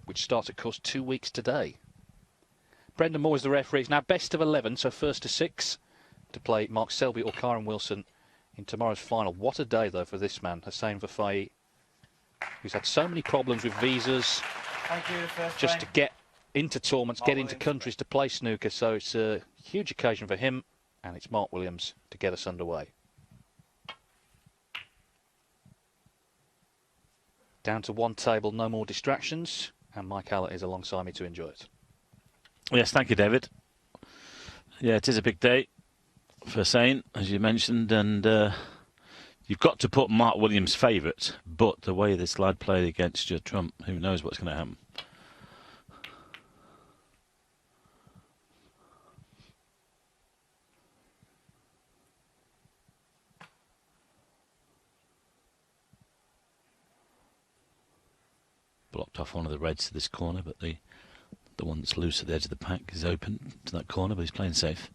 which starts, of course, 2 weeks today. Brendan Moore is the referee. It's now best of 11, so first to 6 to play Mark Selby or Karen Wilson in tomorrow's final. What a day, though, for this man, Hossein Vafaei, who's had so many problems with visas. Thank you, just to get into tournaments, get into countries to play snooker. So it's a huge occasion for him, and it's Mark Williams to get us underway. Down to one table, no more distractions, and Mike Hallett is alongside me to enjoy it. Yes, thank you, David. Yeah, it is a big day for Hossein, as you mentioned, and you've got to put Mark Williams favourite, but the way this lad played against your trump, who knows what's going to happen. Blocked off one of the reds to this corner, but the one that's loose at the edge of the pack is open to that corner, but he's playing safe.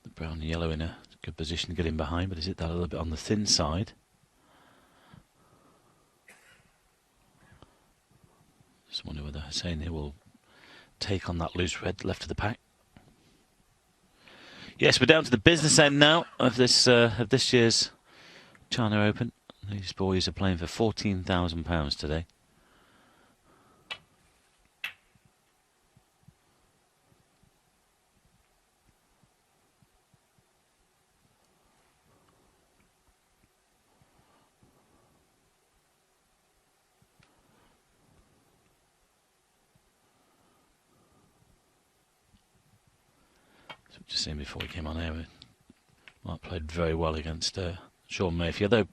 The brown and yellow in a good position to get in behind, but is it that a little bit on the thin side? Just wonder whether Hossein here will take on that loose red left of the pack. Yes, we're down to the business end now of this year's China Open. These boys are playing for £14,000 today. So just seeing before we came on air, Mark played very well against Sean Murphy, although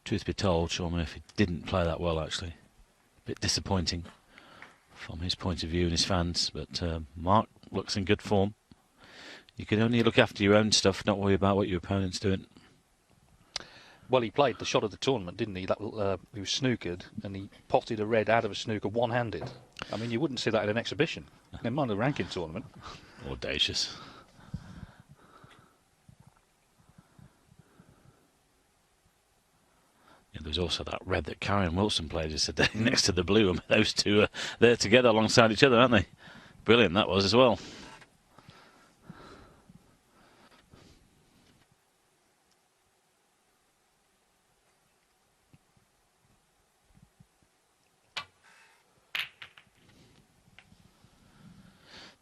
truth be told, Sean Murphy didn't play that well, actually. A bit disappointing from his point of view and his fans, but Mark looks in good form. You can only look after your own stuff, not worry about what your opponent's doing. Well, he played the shot of the tournament, didn't he? He was snookered, and he potted a red out of a snooker one-handed. I mean, you wouldn't see that in an exhibition, never mind a ranking tournament. Audacious. There's also that red that Karen Wilson played yesterday next to the blue, and those two are there together alongside each other, aren't they? Brilliant that was as well.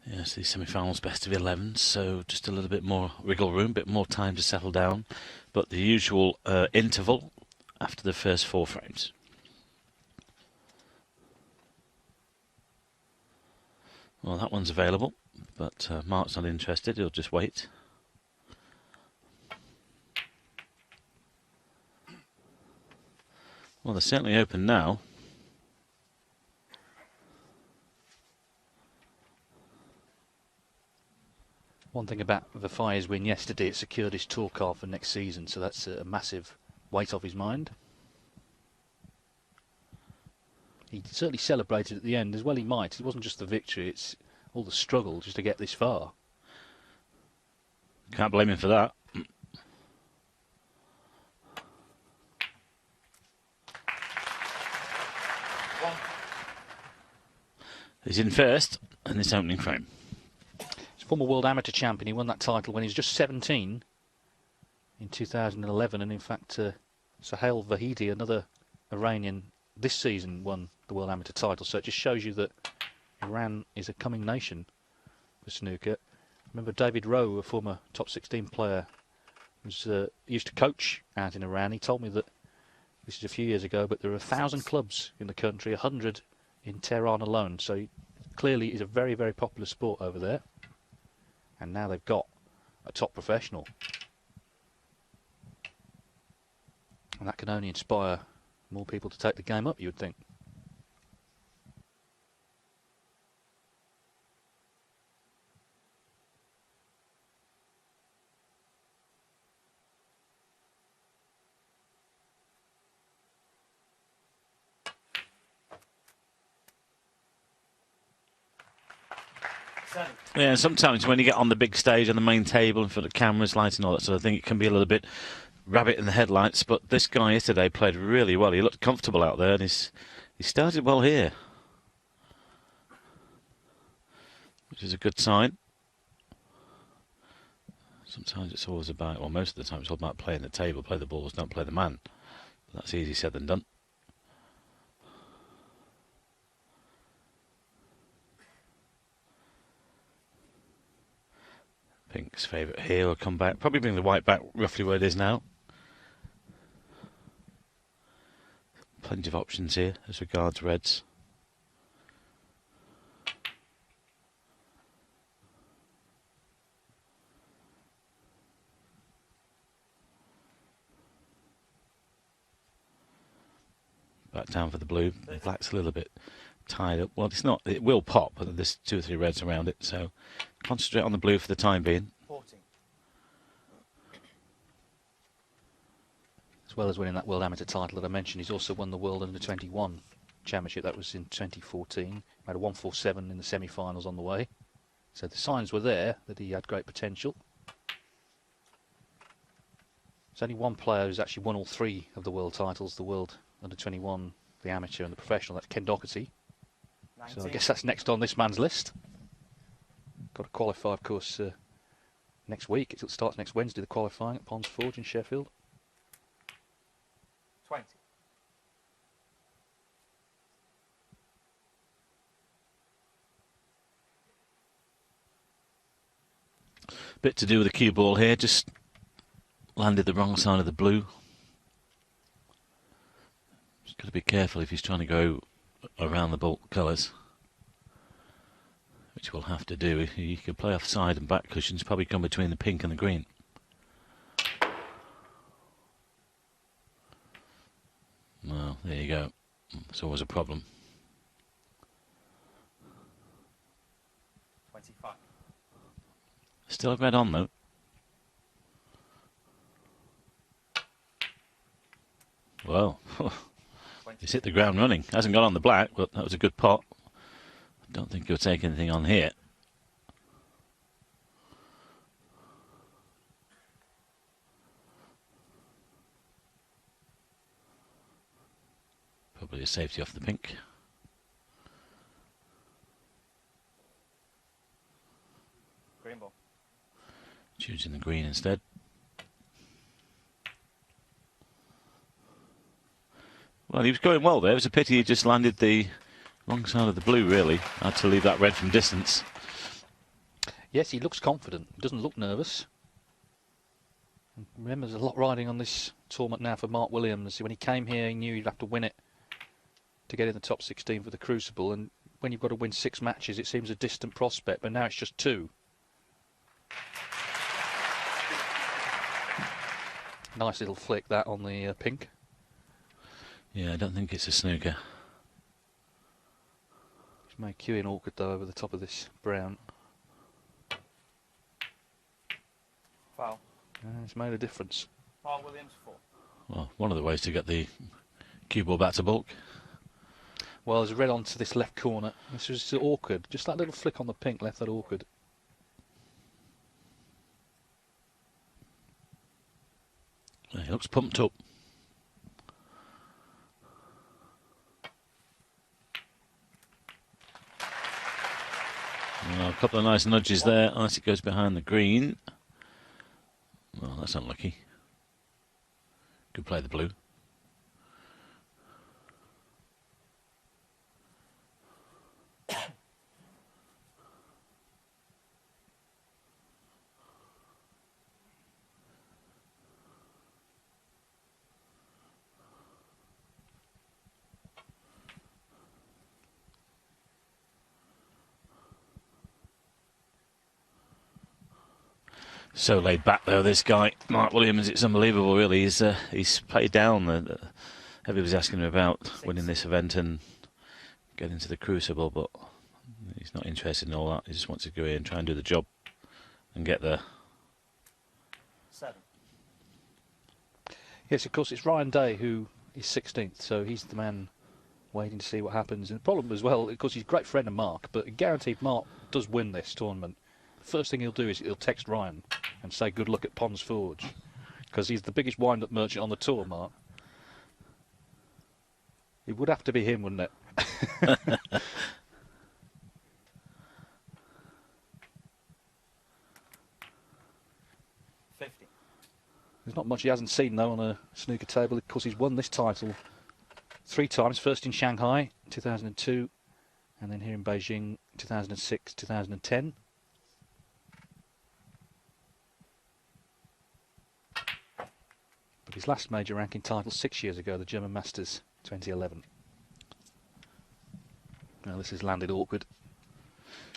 Yes, these semi-finals best of 11, so just a little bit more wiggle room, a bit more time to settle down, but the usual interval after the first 4 frames. Well, that one's available, but Mark's not interested, he'll just wait. Well, they're certainly open now. One thing about Vafaei's win yesterday, it secured his tour card for next season, so that's a massive weight off his mind. He certainly celebrated at the end, as well he might. It wasn't just the victory, it's all the struggle just to get this far. Can't blame him for that. He's in first in this opening frame. He's a former world amateur champion. He won that title when he was just 17 in 2011, and in fact Sohail Vahidi, another Iranian, this season won the world amateur title. So it just shows you that Iran is a coming nation for snooker. Remember David Rowe, a former top 16 player, was used to coach out in Iran. He told me that this is a few years ago, but there are 1,000 clubs in the country, 100 in Tehran alone. So clearly it's a very, very popular sport over there. And now they've got a top professional. And that can only inspire more people to take the game up, you would think. Yeah, sometimes when you get on the big stage on the main table in front of cameras, lighting, all that sort of thing, it can be a little bit rabbit in the headlights, but this guy yesterday played really well. He looked comfortable out there, and he started well here, which is a good sign. Sometimes it's always about, well, most of the time it's all about playing the table, play the balls, don't play the man. But that's easy said than done. Pink's favourite here will come back. Probably bring the white back roughly where it is now. Plenty of options here as regards reds. Back down for the blue. The black's a little bit tied up. Well, it's not. It will pop, but there's 2 or 3 reds around it. So concentrate on the blue for the time being. 14. As well as winning that World Amateur title that I mentioned, he's also won the World Under-21 Championship. That was in 2014. Made a 147 in the semi-finals on the way. So the signs were there that he had great potential. There's only one player who's actually won all 3 of the world titles, the World Under-21, the Amateur and the Professional. That's Ken Doherty. 19. So I guess that's next on this man's list. Got to qualify, of course, next week. It starts next Wednesday, the qualifying at Ponds Forge in Sheffield. 20. Bit to do with the cue ball here, just landed the wrong side of the blue. Just got to be careful if he's trying to go around the bulk colours, which we'll have to do. He could play off side and back cushions, probably come between the pink and the green. Well, there you go. It's always a problem. 25. Still have red on though. Well, he's hit the ground running. Hasn't got on the black, but that was a good pot. I don't think he'll take anything on here. Probably a safety off the pink. Green ball. Choosing the green instead. Well, he was going well there. It was a pity he just landed the wrong side of the blue, really. Had to leave that red from distance. Yes, he looks confident. He doesn't look nervous. Remember, there's a lot riding on this tournament now for Mark Williams. When he came here, he knew he'd have to win it to get in the top 16 for the Crucible. And when you've got to win 6 matches, it seems a distant prospect. But now it's just 2. Nice little flick that on the pink. Yeah, I don't think it's a snooker. It's made cueing awkward though over the top of this brown. Foul. It's made a difference. Foul Williams 4. Well, one of the ways to get the cue ball back to bulk. Well, there's a red onto this left corner. This was awkward. Just that little flick on the pink left that awkward. He looks pumped up. Well, a couple of nice nudges there, unless it goes behind the green. Well, that's unlucky. Could play the blue. So laid back though, this guy, Mark Williams. It's unbelievable, really. He's played down. Everybody's asking him about winning this event and getting to the Crucible, but he's not interested in all that. He just wants to go in and try and do the job and get there. 7. Yes, of course, it's Ryan Day who is 16th, so he's the man waiting to see what happens. And the problem as well, of course, he's a great friend of Mark, but guaranteed Mark does win this tournament. The first thing he'll do is he'll text Ryan and say good luck at Ponds Forge. because he's the biggest wind-up merchant on the tour, Mark. It would have to be him, wouldn't it? 50. There's not much he hasn't seen, though, on a snooker table. Of course, he's won this title 3 times. First in Shanghai, 2002, and then here in Beijing, 2006, 2010. But his last major ranking title 6 years ago, the German Masters, 2011. Now this has landed awkward.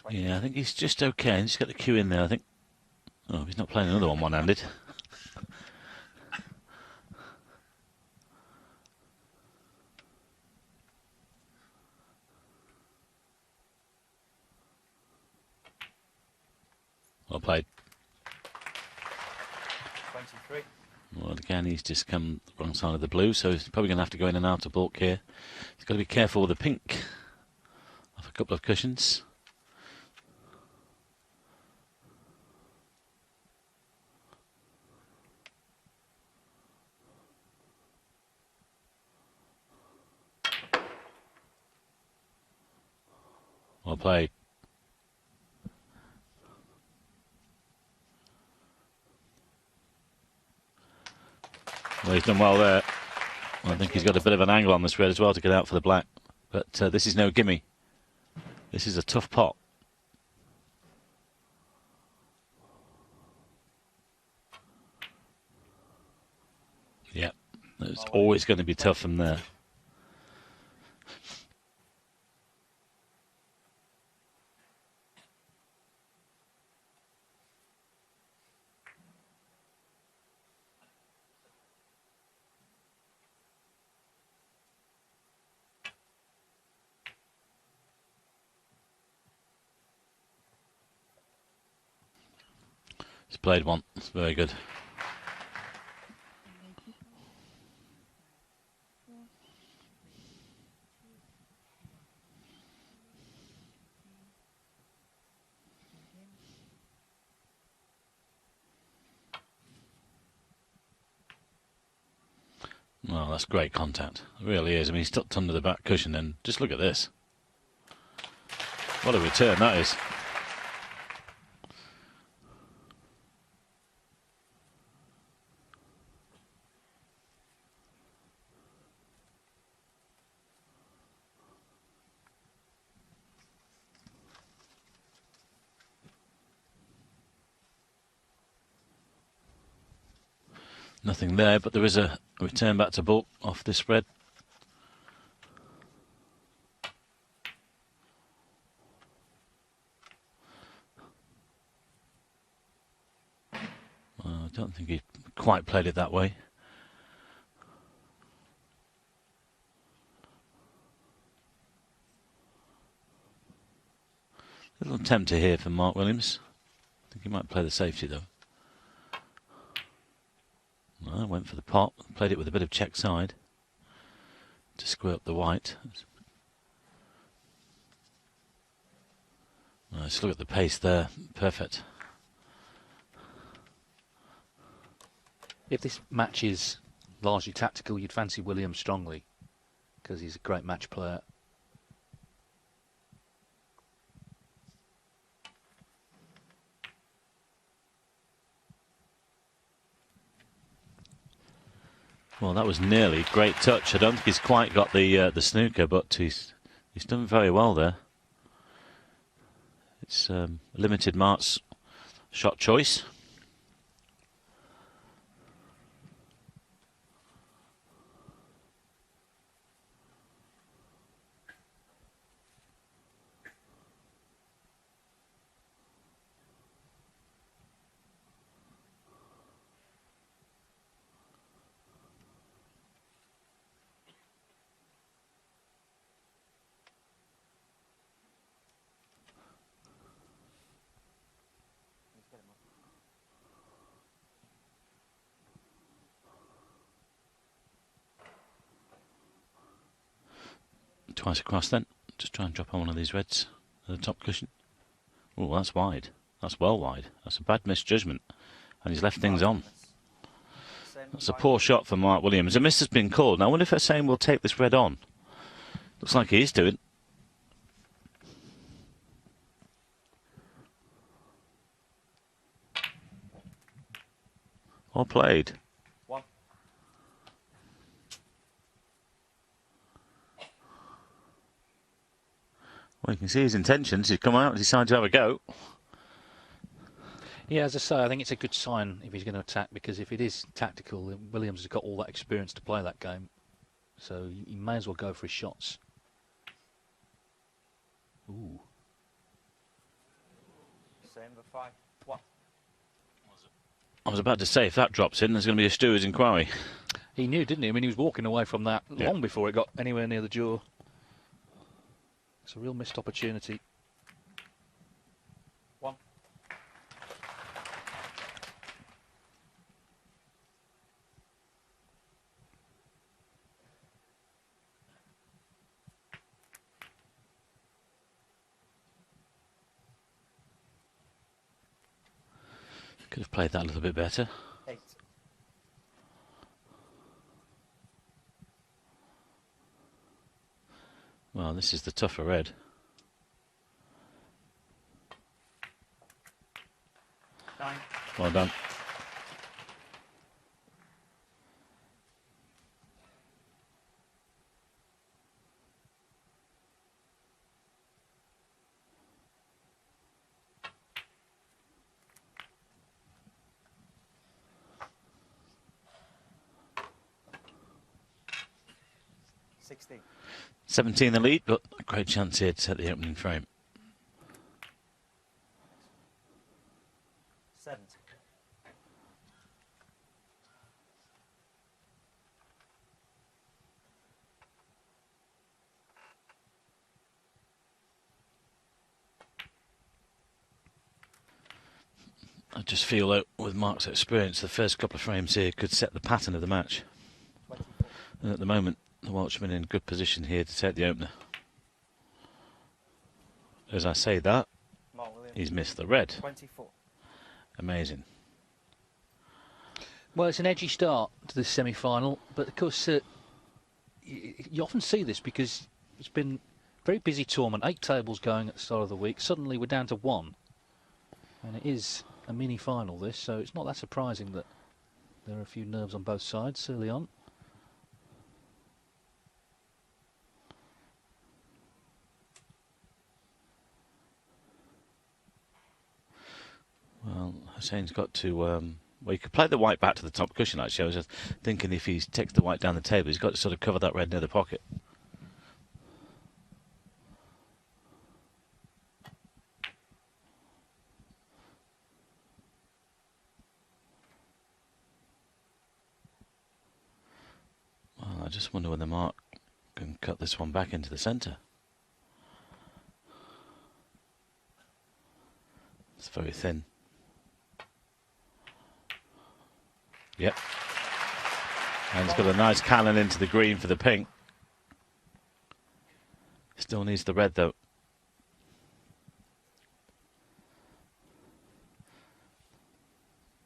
Yeah, I think he's just okay. He's got the cue in there, I think. Oh, he's not playing another one one-handed. Well played. 23. Well, again, he's just come the wrong side of the blue, so he's probably going to have to go in and out of balk here. He's got to be careful with the pink off a couple of cushions. Well played. Well, he's done well there. Well, I think he's got a bit of an angle on this red as well to get out for the black. But this is no gimme. This is a tough pot. Yeah, it's always going to be tough from there. He's played one. It's very good. Well, that's great contact. It really is. I mean, he's tucked under the back cushion, and just look at this. What a return that is. Nothing there, but there is a return back to balk off this spread. I don't think he quite played it that way. A little tempter here for Mark Williams. I think he might play the safety though. Well, went for the pot, played it with a bit of check side to square up the white. Nice, look at the pace there, perfect. If this match is largely tactical, you'd fancy Williams strongly, because he's a great match player. Well, that was nearly great touch. I don't think he's quite got the snooker, but he's done very well there. It's limited Mark's shot choice. Twice across then. Just try and drop on one of these reds at the top cushion. Oh, that's wide. That's well wide. That's a bad misjudgment. And he's left things on. That's a poor shot for Mark Williams. A miss has been called. Now, I wonder if Hossein will take this red on. Looks like he is doing. Well played. 1. Well, you can see his intentions. He's come out and decided to have a go. Yeah, as I say, I think it's a good sign if he's going to attack, because if it is tactical, then Williams has got all that experience to play that game. So he may as well go for his shots. Ooh. Hossein Vafaei. 1. I was about to say, if that drops in, there's going to be a steward's inquiry. He knew, didn't he? I mean, he was walking away from that long before it got anywhere near the jaw. It's a real missed opportunity. 1. Could have played that a little bit better. 8. Well, this is the tougher red. 9. Well done. $16. 17 the lead, but a great chance here to set the opening frame. 7. I just feel that with Mark's experience, the first couple of frames here could set the pattern of the match. 24. And at the moment, the Welshman in good position here to take the opener. As I say that, Mark Williams. he's missed the red. 24. Amazing. Well, it's an edgy start to this semi-final, but of course you often see this because it's been a very busy tournament, 8 tables going at the start of the week. Suddenly we're down to 1, and it is a mini-final this, so it's not that surprising that there are a few nerves on both sides early on. Well, Hossein's got to... well, he could play the white back to the top cushion, actually. I was just thinking if he takes the white down the table, he's got to sort of cover that red near the pocket. Well, I just wonder whether Mark can cut this one back into the centre. It's very thin. Yep. And he's got a nice cannon into the green for the pink. Still needs the red though.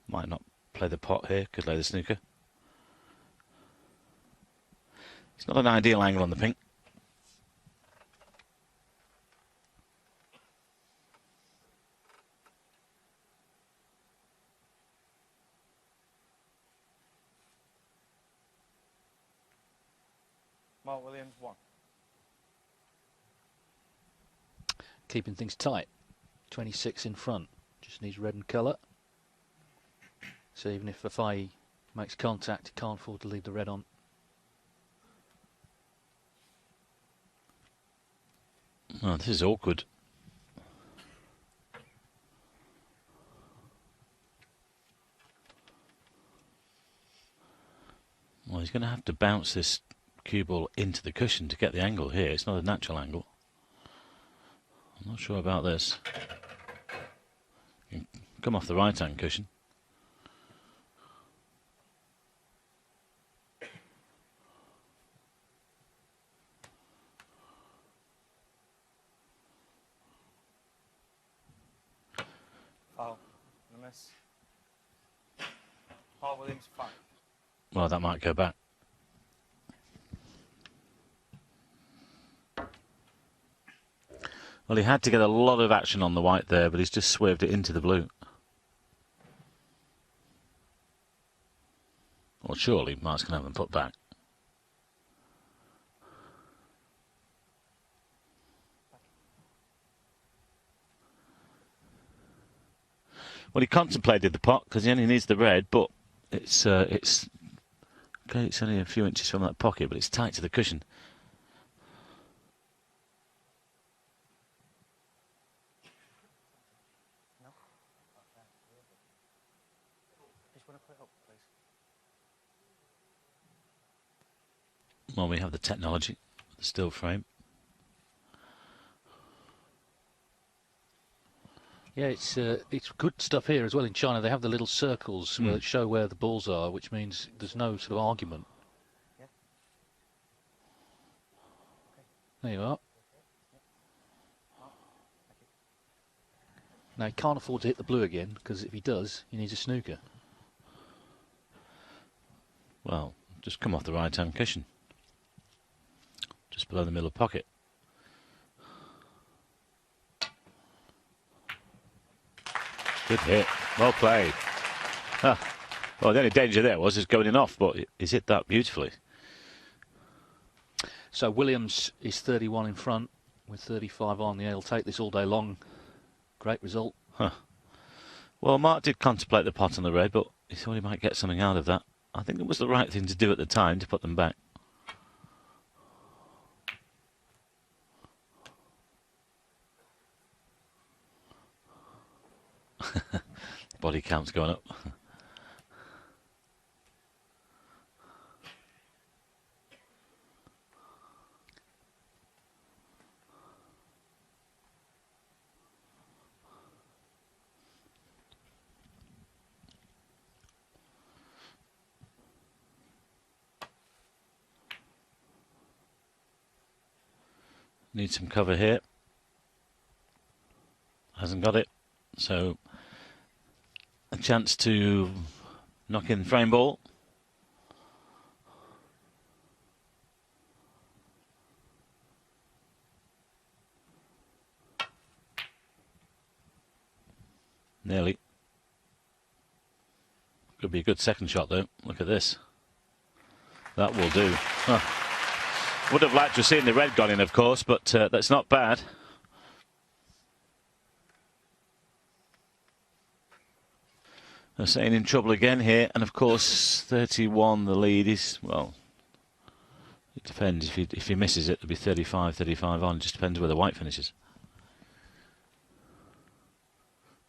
Might not play the pot here, could play the snooker. It's not an ideal angle on the pink. Mark Williams. 1. Keeping things tight. 26 in front. Just needs red and colour. So even if Vafaei makes contact, he can't afford to leave the red on. Oh, this is awkward. Well, he's going to have to bounce this cue ball into the cushion to get the angle here. It's not a natural angle. I'm not sure about this. You can come off the right-hand cushion. Foul. And a miss. Mark Williams. 5. Well, that might go back. Well, he had to get a lot of action on the white there, but he's just swerved it into the blue. Well, surely Mark's going to have them put back. Well, he contemplated the pot because he only needs the red, but it's okay. It's only a few inches from that pocket, but it's tight to the cushion. No? Okay. Just want to put it up, please. Well, we have the technology, the still frame. Yeah, it's good stuff here as well. In China, they have the little circles where that show where the balls are, which means there's no sort of argument. Yeah. There you are. Now, he can't afford to hit the blue again, because if he does, he needs a snooker. Well, just come off the right-hand cushion. Just below the middle pocket. Good hit. Well played. Ah. Well, the only danger there was going in off, but he's hit that beautifully. So Williams is 31 in front with 35 on. He'll take this all day long. Great result. Huh. Well, Mark did contemplate the pot on the red, but he thought he might get something out of that. I think it was the right thing to do at the time to put them back. Body count's going up. Need some cover here. Hasn't got it. So a chance to knock in frame ball. Nearly. Could be a good second shot though. Look at this. That will do. Huh. Would have liked to have seen the red gone in, of course, but that's not bad. Hossein in trouble again here, and of course 31 the lead is, well, it depends. If he misses it, it'll be 35 on. It just depends where the white finishes.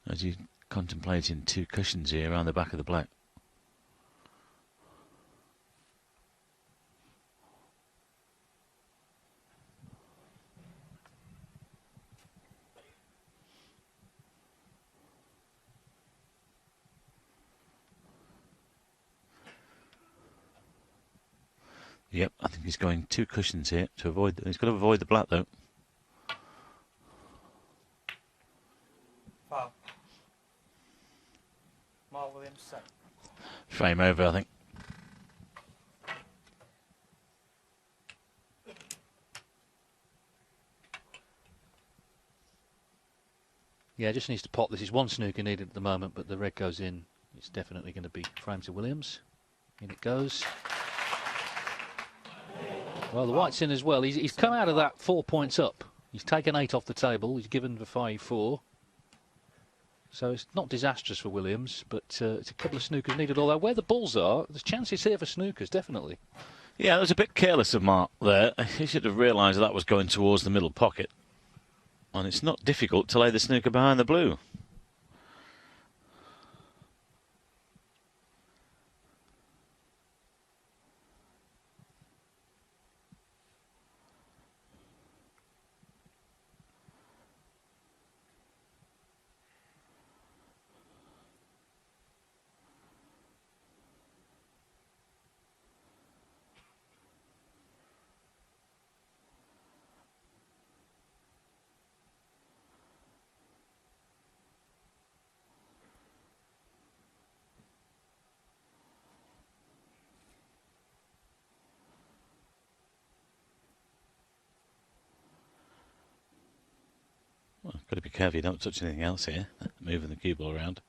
As you contemplating two cushions here around the back of the black. Yep, I think he's going two cushions here to avoid. He's got to avoid the black though. Foul. Mark Williams set. Frame over, I think. Yeah, just needs to pot. This is one snooker needed at the moment, but the red goes in. It's definitely going to be frame to Williams. In it goes. Well, the white's in as well. He's come out of that 4 points up. He's taken 8 off the table. He's given Vafaei 4. So it's not disastrous for Williams, but it's a couple of snookers needed. Although where the balls are, there's chances here for snookers, definitely. Yeah, that was a bit careless of Mark there. He should have realised that was going towards the middle pocket. And it's not difficult to lay the snooker behind the blue. Got to be careful you don't touch anything else here. Moving the cue ball around.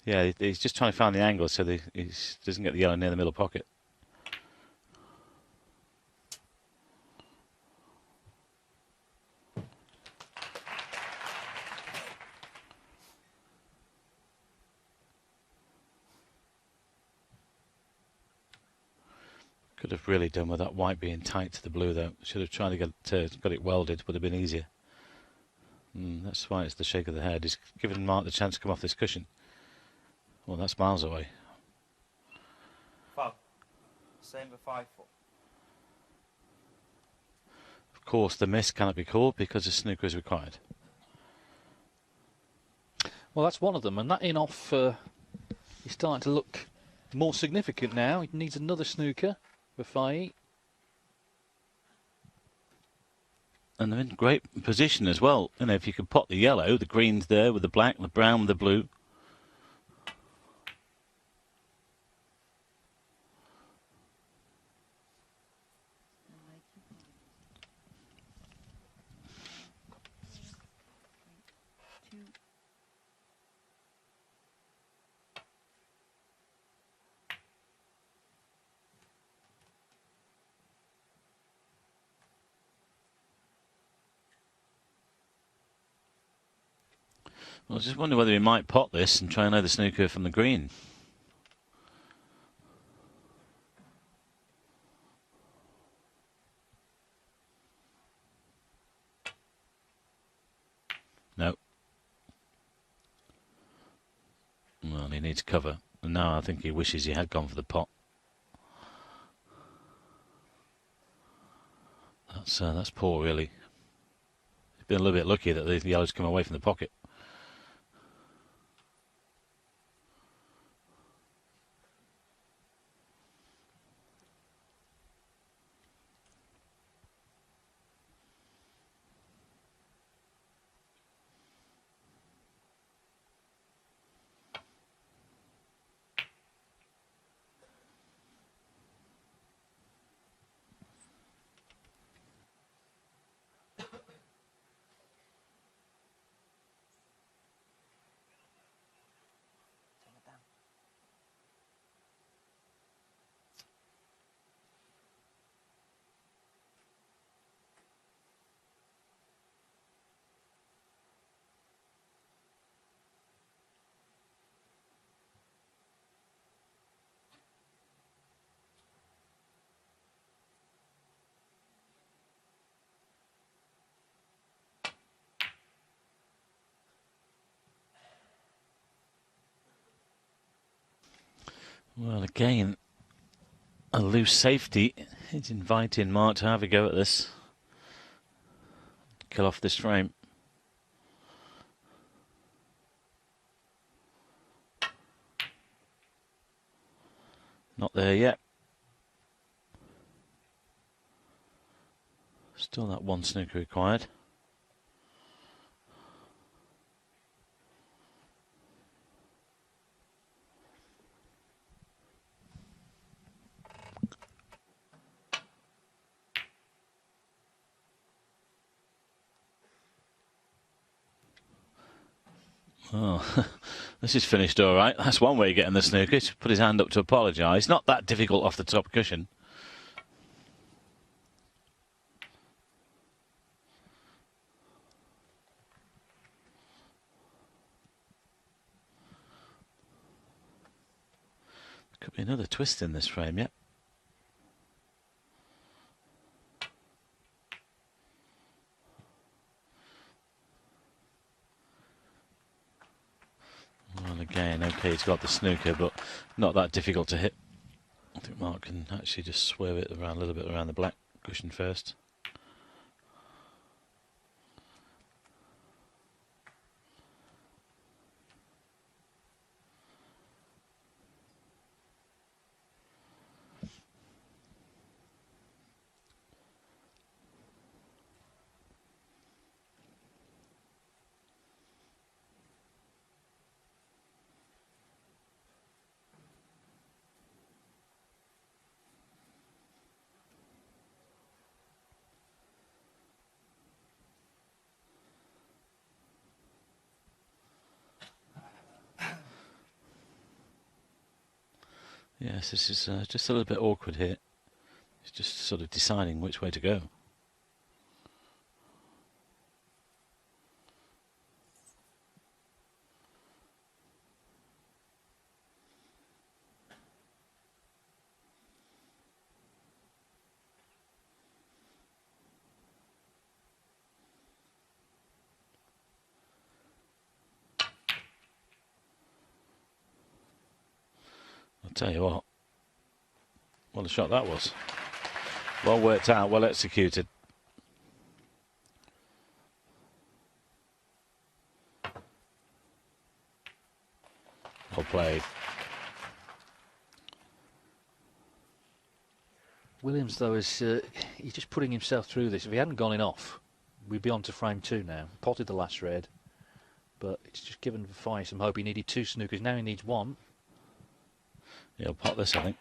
Yeah, he's just trying to find the angle so that he doesn't get the yellow near the middle pocket. Could have really done with that white being tight to the blue though. Should have tried to got it welded, would have been easier. That's why it's the shake of the head. He's given Mark the chance to come off this cushion. Well, that's miles away. Foul. Same with 5 foot. Of course, the miss cannot be called because a snooker is required. Well, that's one of them, and that in-off is starting to look more significant now. He needs another snooker. Vafaei. And they're in great position as well. You know, if you could pot the yellow, the green's there with the black, the brown with the blue. I was just wondering whether he might pot this and try another snooker from the green. No. Well, he needs cover. And now I think he wishes he had gone for the pot. That's poor, really. He's been a little bit lucky that the yellow's come away from the pocket. Turn it down. Well, again, a loose safety. He's inviting Mark to have a go at this. Kill off this frame. Not there yet. Still that one snooker required. Oh, this is finished all right. That's one way of getting the snooker. To put his hand up to apologise. Not that difficult off the top cushion. Could be another twist in this frame, yet. Well, again, okay, he's got the snooker, but not that difficult to hit. I think Mark can actually just swerve it around a little bit around the black cushion first. Yes, this is just a little bit awkward here. It's just sort of deciding which way to go. I'll tell you what a shot that was. Well worked out, well executed. Well played. Williams, though, is he's just putting himself through this. If he hadn't gone in off, we'd be on to frame 2 now. Potted the last red, but it's just given Vafaei some hope. He needed 2 snookers, now he needs 1. He'll pot this, I think.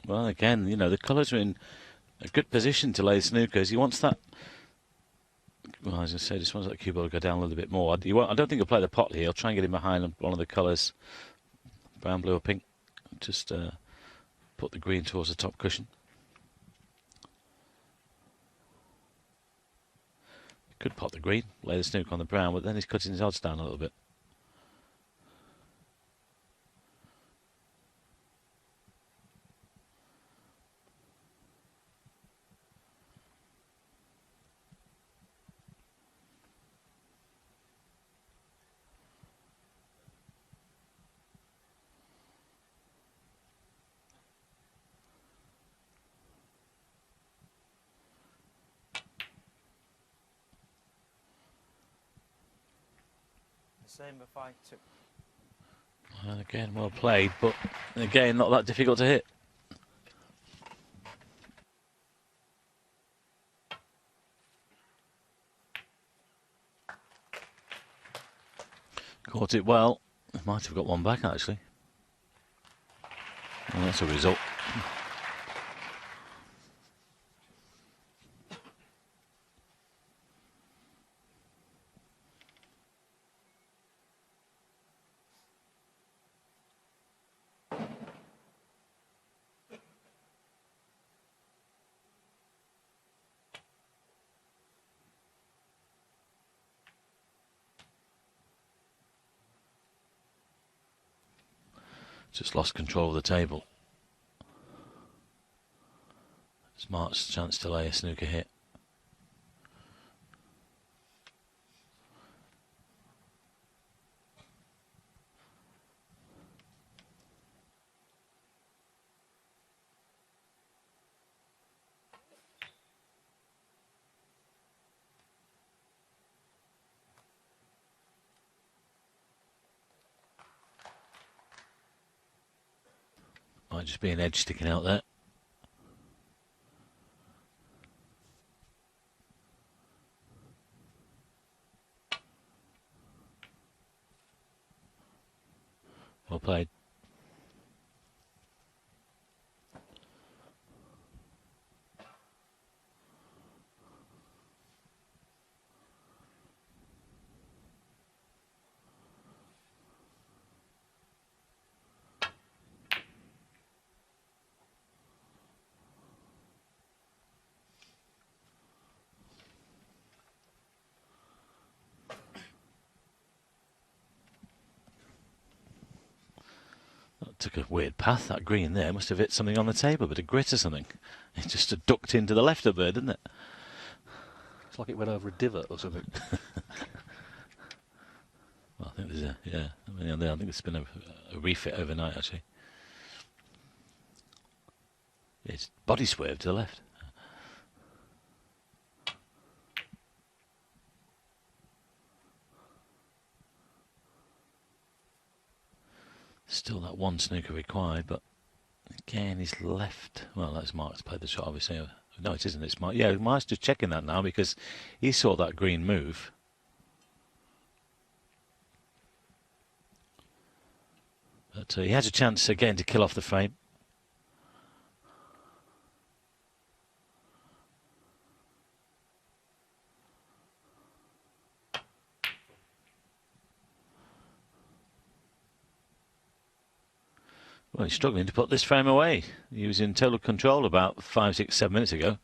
Well, again, you know, the colours are in a good position to lay snookers. He wants that. Well, as I say, just wants that cue ball to go down a little bit more. I don't think he'll play the pot here. He'll try and get him behind one of the colours, brown, blue, or pink. Just put the green towards the top cushion. Could pot the green, lay the snooker on the brown, but then he's cutting his odds down a little bit. Hossein Vafaei took. And again, well played, but again, not that difficult to hit. Caught it well. Might have got one back, actually. Well, that's a result. Just lost control of the table. Smart's chance to lay a snooker hit. Might just be an edge sticking out there. Well played. Took a weird path, that green there. Must have hit something on the table, but a grit or something. It just ducked into the left a bit, didn't it? It's like it went over a divot or something. Well, I think there's a, yeah. I mean, I think there's been a refit overnight, actually. It's body swerved to the left. Still that one snooker required, but again he's left. Well, that's Mark's played the shot, obviously. No, it isn't. It's Mark. Yeah, Mark's just checking that now because he saw that green move. But he has a chance again to kill off the frame. Well, he's struggling to put this frame away. He was in total control about 5, 6, 7 minutes ago.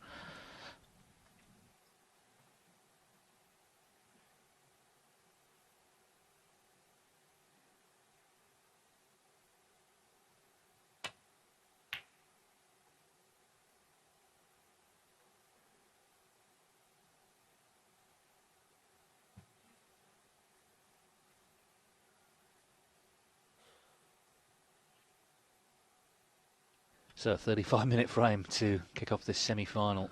So a 35-minute frame to kick off this semi-final.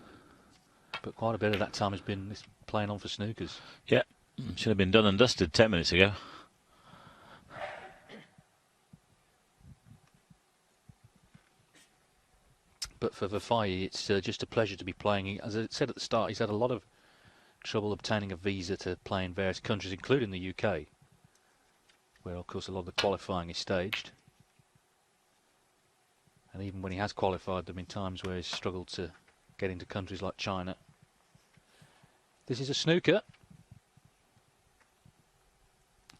But quite a bit of that time has been this playing on for snookers. Yeah, should have been done and dusted 10 minutes ago. But for Vafaei, it's just a pleasure to be playing. As I said at the start, he's had a lot of trouble obtaining a visa to play in various countries, including the UK, where, of course, a lot of the qualifying is staged. And even when he has qualified, there have been times where he's struggled to get into countries like China. This is a snooker.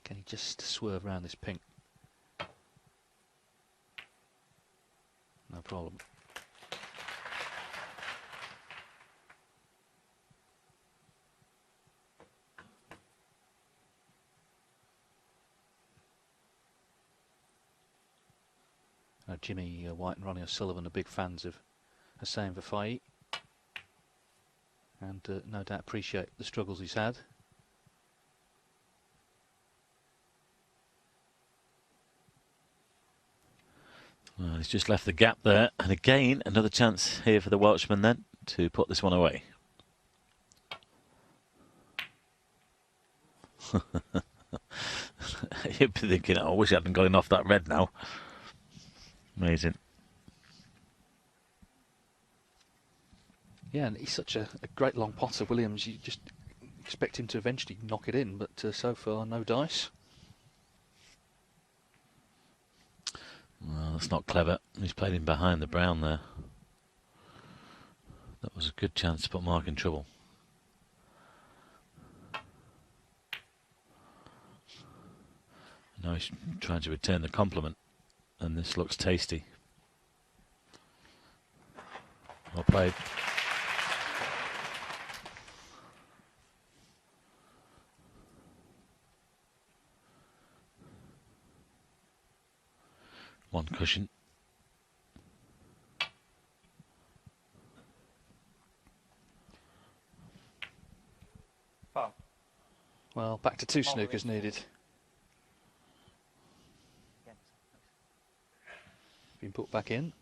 Can he just swerve around this pink? No problem. Jimmy White and Ronnie O'Sullivan are big fans of Hossein Vafaei, and no doubt appreciate the struggles he's had. Well, he's just left the gap there, and again another chance here for the Welshman then to put this one away. You'd be thinking, oh, I wish I hadn't gone off that red now. Amazing. Yeah, and he's such a great long potter, Williams. You just expect him to eventually knock it in, but so far no dice. Well, that's not clever. He's played him behind the brown there. That was a good chance to put Mark in trouble. Now he's trying to return the compliment, and this looks tasty. Well played. One cushion. Foul. Well, back to two snookers needed. Again. Been put back in.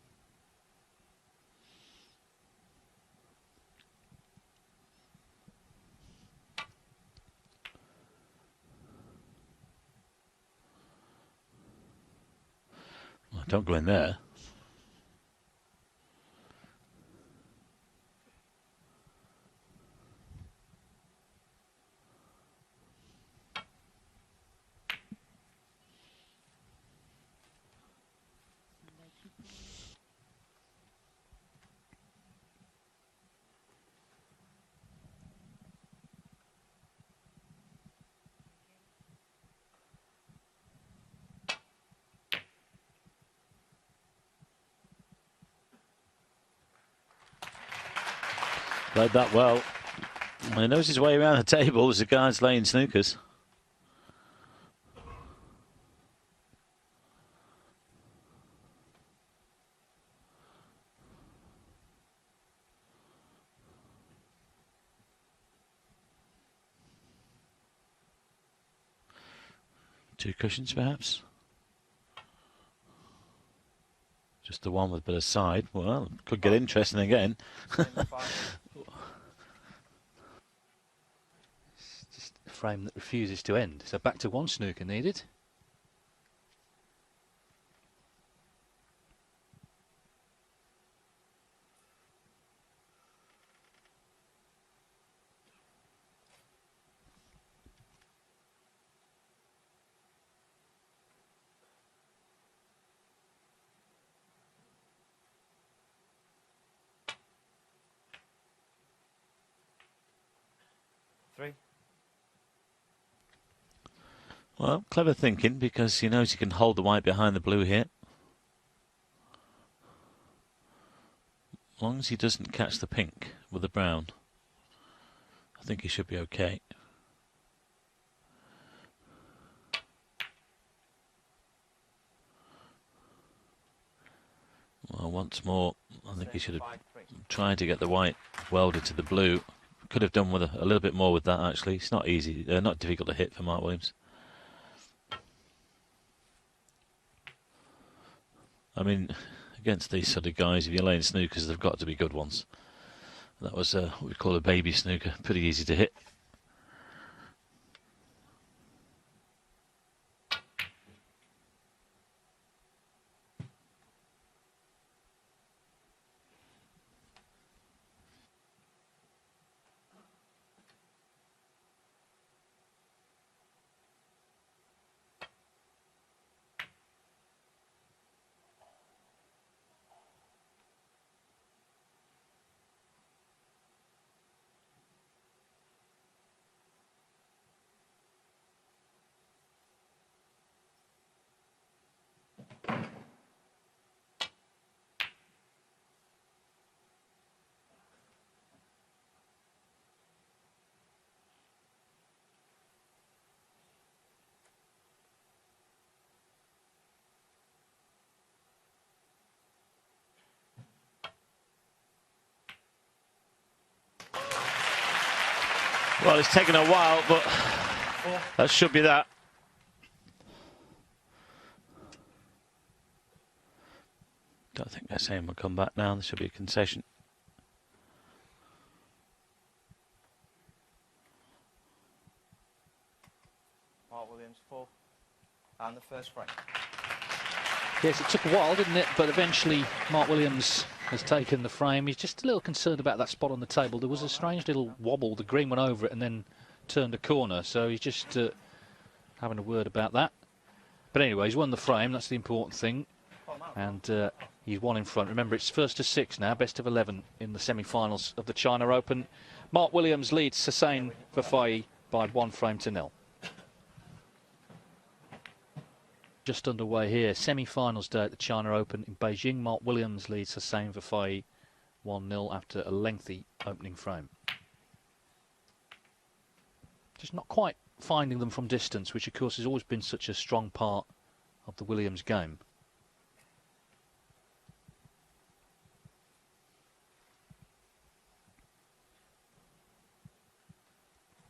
Well, don't go in there. Played that well. He knows his way around the table as the guy's laying snookers. Two cushions, perhaps. Just the one with a bit of side. Well, could get interesting again. Same Vafaei. It's just a frame that refuses to end. So back to one snooker needed. Three. Well, clever thinking, because he knows he can hold the white behind the blue here. As long as he doesn't catch the pink with the brown, I think he should be okay. Well, once more, I think he should have tried to get the white welded to the blue. Could have done with a little bit more with that, actually. It's not easy, not difficult to hit for Mark Williams. I mean, against these sort of guys, if you're laying snookers, they've got to be good ones. That was what we call a baby snooker, pretty easy to hit. Well, it's taken a while, but that should be that. Don't think they're saying we'll come back now. There should be a concession. Mark Williams 4. And the first frame. Yes, it took a while, didn't it? But eventually Mark Williams has taken the frame. He's just a little concerned about that spot on the table. There was a strange little wobble. The green went over it and then turned a corner. So he's just having a word about that. But anyway, he's won the frame. That's the important thing. And he's one in front. Remember, it's first to 6 now, best of 11 in the semi-finals of the China Open. Mark Williams leads Hossein Vafaei by 1-0. Just underway here, semi-finals day at the China Open in Beijing. Mark Williams leads Hossein Vafaei 1-0 after a lengthy opening frame. Just not quite finding them from distance, which of course has always been such a strong part of the Williams game.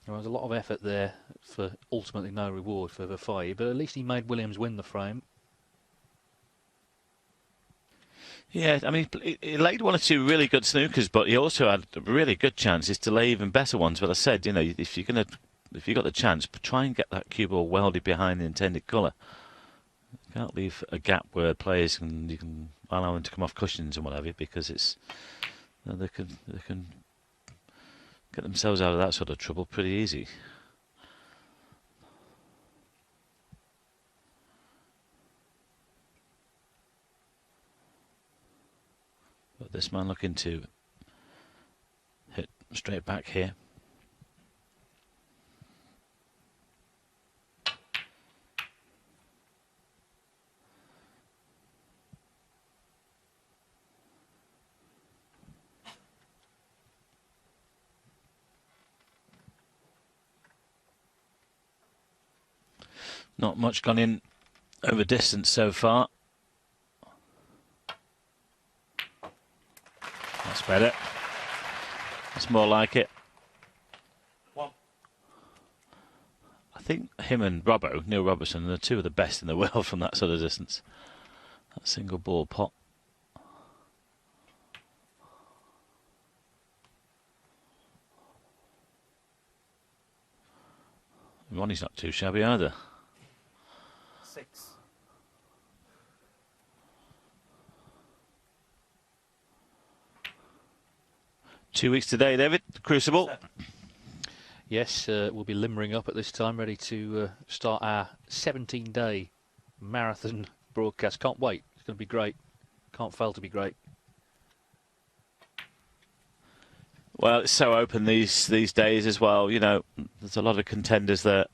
There was a lot of effort there for ultimately no reward for Vafaei, but at least he made Williams win the frame. Yeah, I mean, he laid one or two really good snookers, but he also had really good chances to lay even better ones. But I said, you know, if you got the chance, try and get that cue ball welded behind the intended colour. You can't leave a gap where players you can allow them to come off cushions and whatever, because it's they can get themselves out of that sort of trouble pretty easy. But this man looking to hit straight back here. Not much gone in over distance so far. That's better. That's more like it. One. I think him and Neil Robertson, are two of the best in the world from that sort of distance. That single ball pot. Ronnie's not too shabby either. 6. Two weeks today, David, the Crucible. 7. Yes, we'll be limbering up at this time, ready to start our 17-day marathon broadcast. Can't wait. It's going to be great. Can't fail to be great. Well, it's so open these days as well. You know, there's a lot of contenders there.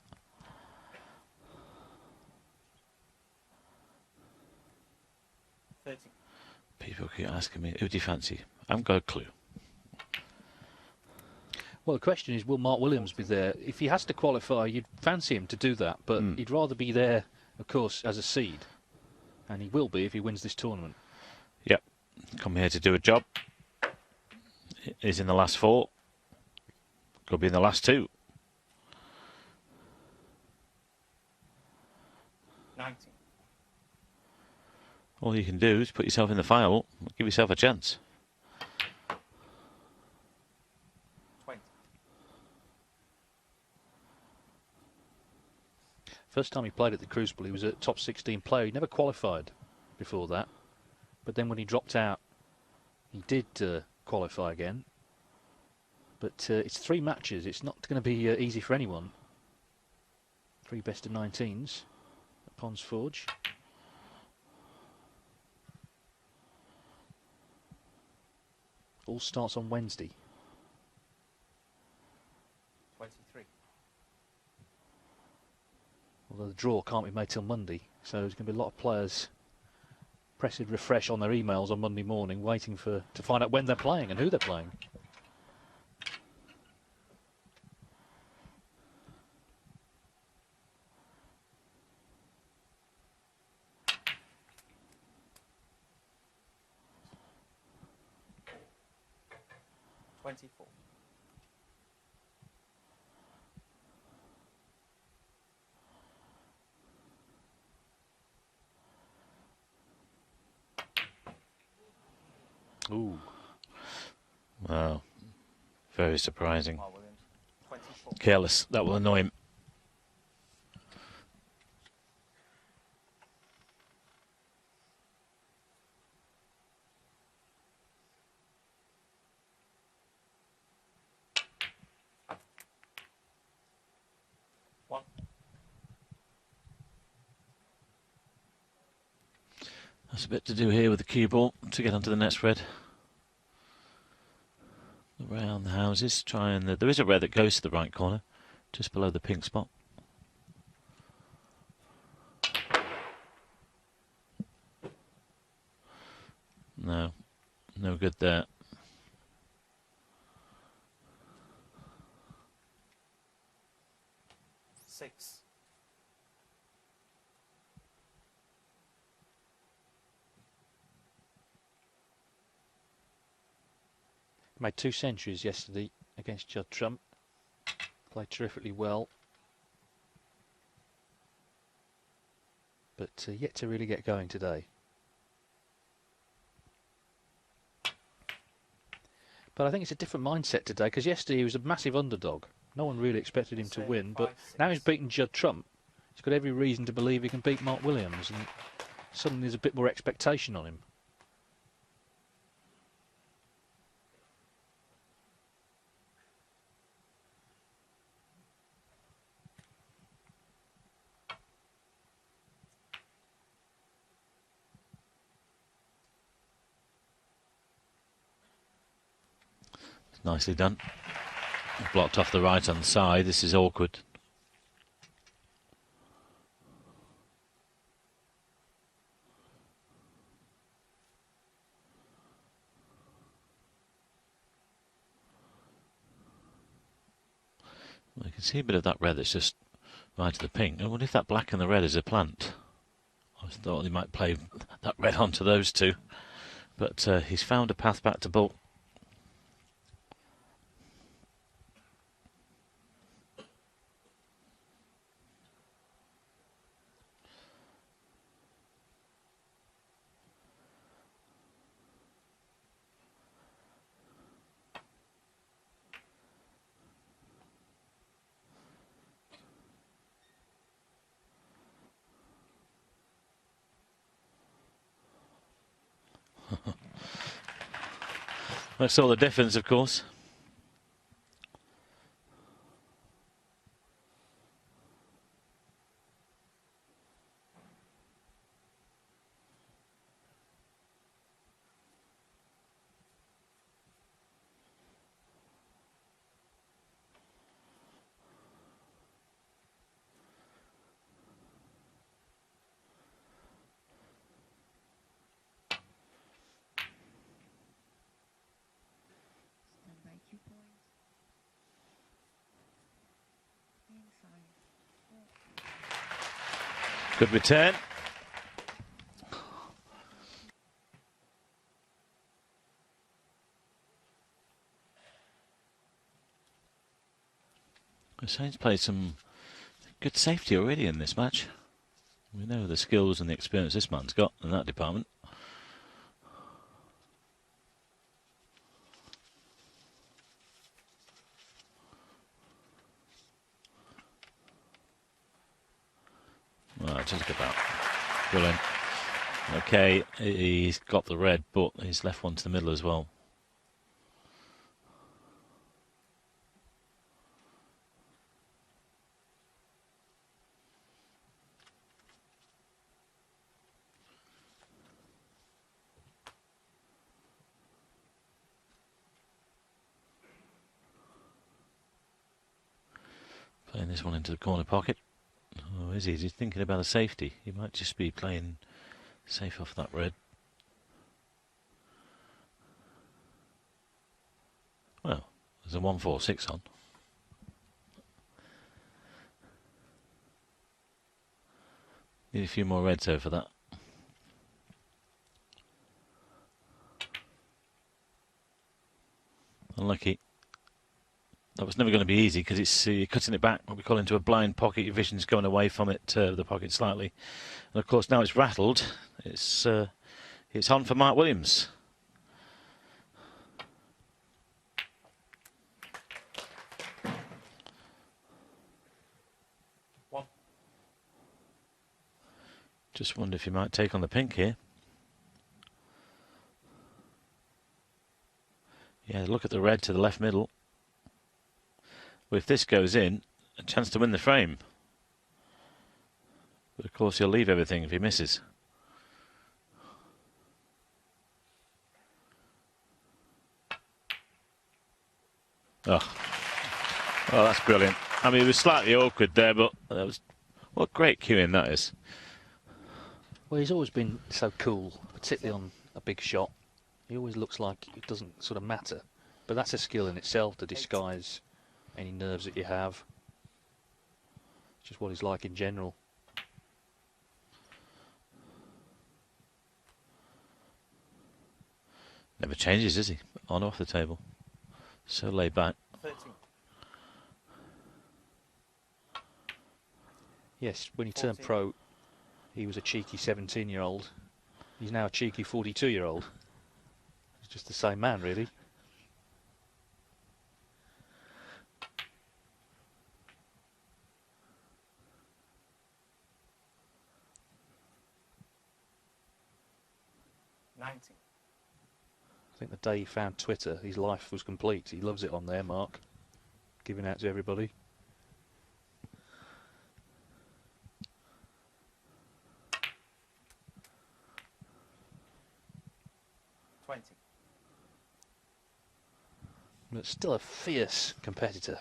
People You're asking me, who do you fancy? I haven't got a clue. Well, the question is, will Mark Williams be there? If he has to qualify, you'd fancy him to do that, but he'd rather be there, of course, as a seed. And he will be if he wins this tournament. Yep. Come here to do a job. He's in the last 4. Could be in the last 2. 19. All you can do is put yourself in the final, give yourself a chance. 20. First time he played at the Crucible, he was a top 16 player. He never qualified before that. But then when he dropped out, he did qualify again. But it's 3 matches. It's not going to be easy for anyone. 3 best of 19s at Ponds Forge. All starts on Wednesday. 23. Although the draw can't be made till Monday, so there's going to be a lot of players pressing refresh on their emails on Monday morning, waiting to find out when they're playing and who they're playing. Ooh. Wow. Very surprising. Mark Williams. 24. Careless. That will annoy him. One. That's a bit to do here with the cue ball to get onto the net spread. Around the houses, there is a red that goes to the right corner, just below the pink spot. No, no good there. Six. Made 2 centuries yesterday against Judd Trump. Played terrifically well. But yet to really get going today. But I think it's a different mindset today, because yesterday he was a massive underdog. No one really expected him to win, but now he's beaten Judd Trump. He's got every reason to believe he can beat Mark Williams, and suddenly there's a bit more expectation on him. Nicely done. Blocked off the right-hand side. This is awkward. Well, you can see a bit of that red that's just right to the pink. I wonder if that black and the red is a plant. I thought he might play that red onto those two. But he's found a path back to ball. That's all the difference, of course. Good return. Hossein's played some good safety already in this match. We know the skills and the experience this man's got in that department. Well, just look at that. Brilliant. Okay, he's got the red, but he's left one to the middle as well. Playing this one into the corner pocket. Oh, is he? Is he thinking about a safety? He might just be playing safe off that red. Well, there's a 1-4-6 on. Need a few more reds over that. Unlucky. That was never going to be easy because it's cutting it back, what we call into a blind pocket. Your vision's going away from it, the pocket slightly. And of course now it's rattled. It's on for Mark Williams. One. Just wonder if he might take on the pink here. Yeah, look at the red to the left middle. Well, if this goes in, a chance to win the frame. But of course he'll leave everything if he misses. Oh, that's brilliant. I mean, it was slightly awkward there, but that was what great cueing that is. Well, he's always been so cool, particularly on a big shot. He always looks like it doesn't sort of matter. But that's a skill in itself to disguise any nerves that you have. It's just what he's like in general. Never changes, is he? On or off the table. So laid back. 13. Yes, when he turned 14. pro, he was a cheeky 17-year-old. He's now a cheeky 42-year-old. He's just the same man, really. I think the day he found Twitter, his life was complete. He loves it on there, Mark. Giving out to everybody. But still a fierce competitor.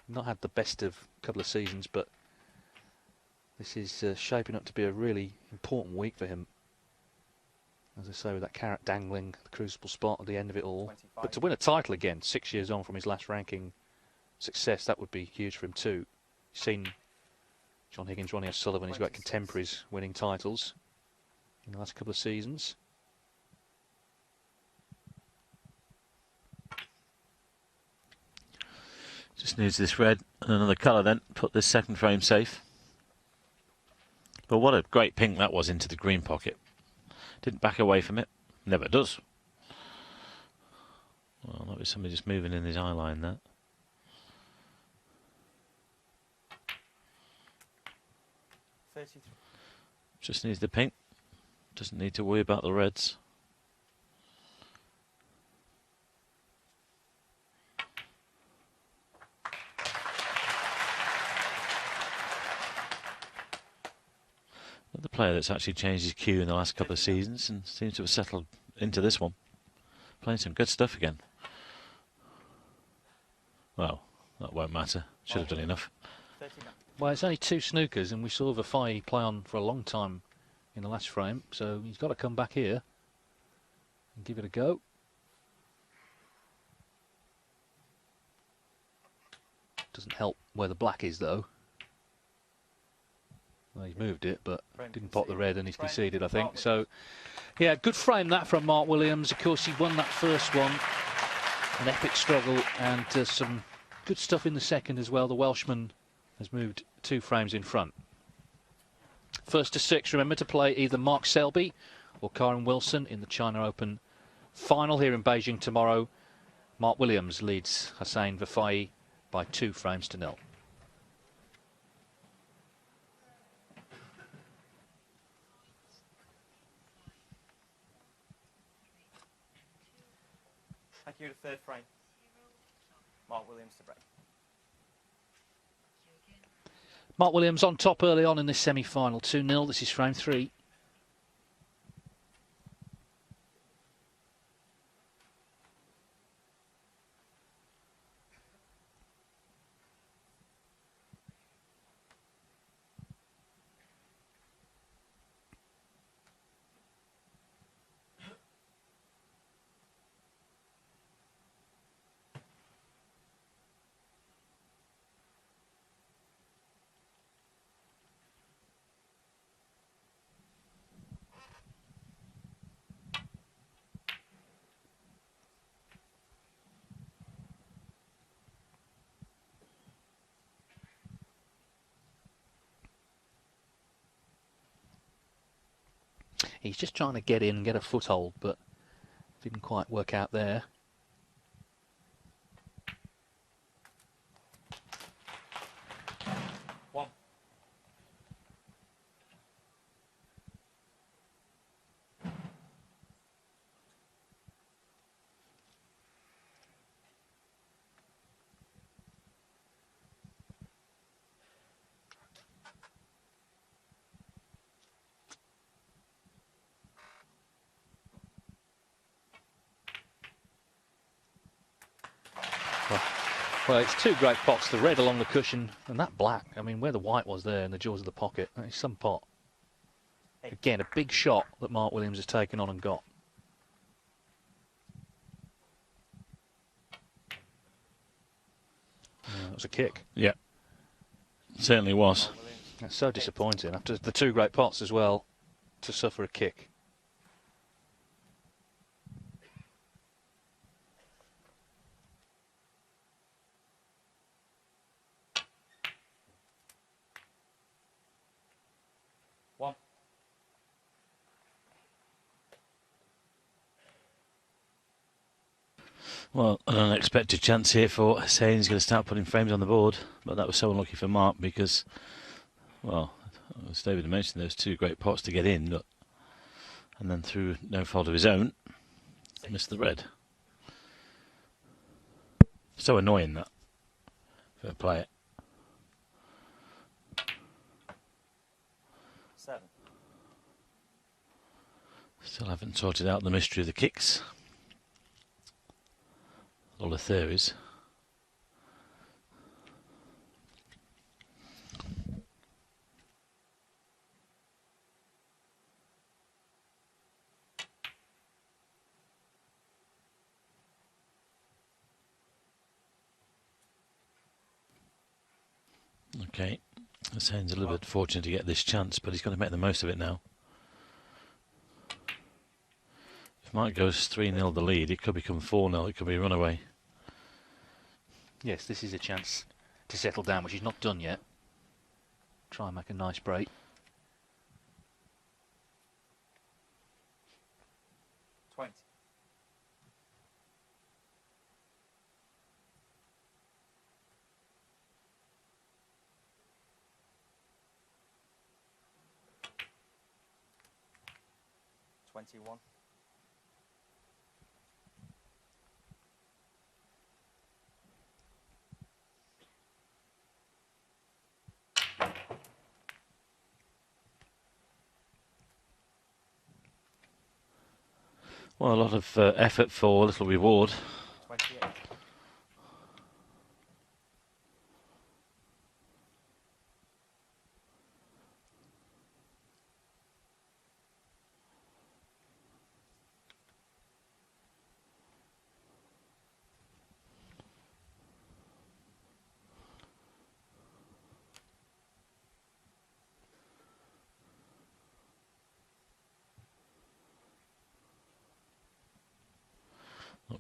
Not had the best of a couple of seasons, but this is shaping up to be a really important week for him. As I say, with that carrot dangling, the crucible spot at the end of it all. 25. But to win a title again, 6 years on from his last ranking success, that would be huge for him too. You've seen John Higgins, Ronnie O'Sullivan, he's got 26. contemporaries winning titles in the last couple of seasons. Just needs this red and another colour then. Put this second frame safe. But what a great pink that was into the green pocket. Didn't back away from it. Never does. Well, that was somebody just moving in his eye line there. Just needs the pink. Doesn't need to worry about the reds. Another player that's actually changed his cue in the last couple of seasons and seems to have settled into this one. Playing some good stuff again. Well, that won't matter. Should have done enough. 39. Well, it's only 2 snookers, and we saw Vafaei play on for a long time in the last frame, so he's got to come back here and give it a go. Doesn't help where the black is, though. Well, he's moved it, but Frame didn't pot the conceded. red, and he's Frame conceded, I think. Mark So, yeah, good frame that from Mark Williams. Of course, he won that first one. An epic struggle, and some good stuff in the second as well. The Welshman has moved 2 frames in front. First to 6, remember to play either Mark Selby or Karen Wilson in the China Open final here in Beijing tomorrow. Mark Williams leads Hossein Vafaei by 2 frames to 0. Thank you to third frame. Mark Williams to break. Mark Williams on top early on in this semi-final, 2-0. This is frame 3. He's just trying to get in and get a foothold, but didn't quite work out there. One. Well, it's 2 great pots, the red along the cushion and that black. I mean, where the white was there in the jaws of the pocket, that is some pot. Again, a big shot that Mark Williams has taken on and got. That was a kick. Yeah, certainly was. That's so disappointing after the 2 great pots as well, to suffer a kick. One. Well, an unexpected chance here for Hossein. He's going to start putting frames on the board, but that was so unlucky for Mark because, well, as David mentioned, there's 2 great pots to get in, but, and then through no fault of his own, missed the red. So annoying that. Fair play. 7. Still haven't sorted out the mystery of the kicks. A lot of theories. Okay, Hossein's a little bit fortunate to get this chance, but he's got to make the most of it now. If Mark goes 3-0 the lead, it could become 4-0, it could be a runaway. Yes, this is a chance to settle down, which he's not done yet. Try and make a nice break. 20. $21. Well, a lot of effort for a little reward. 28.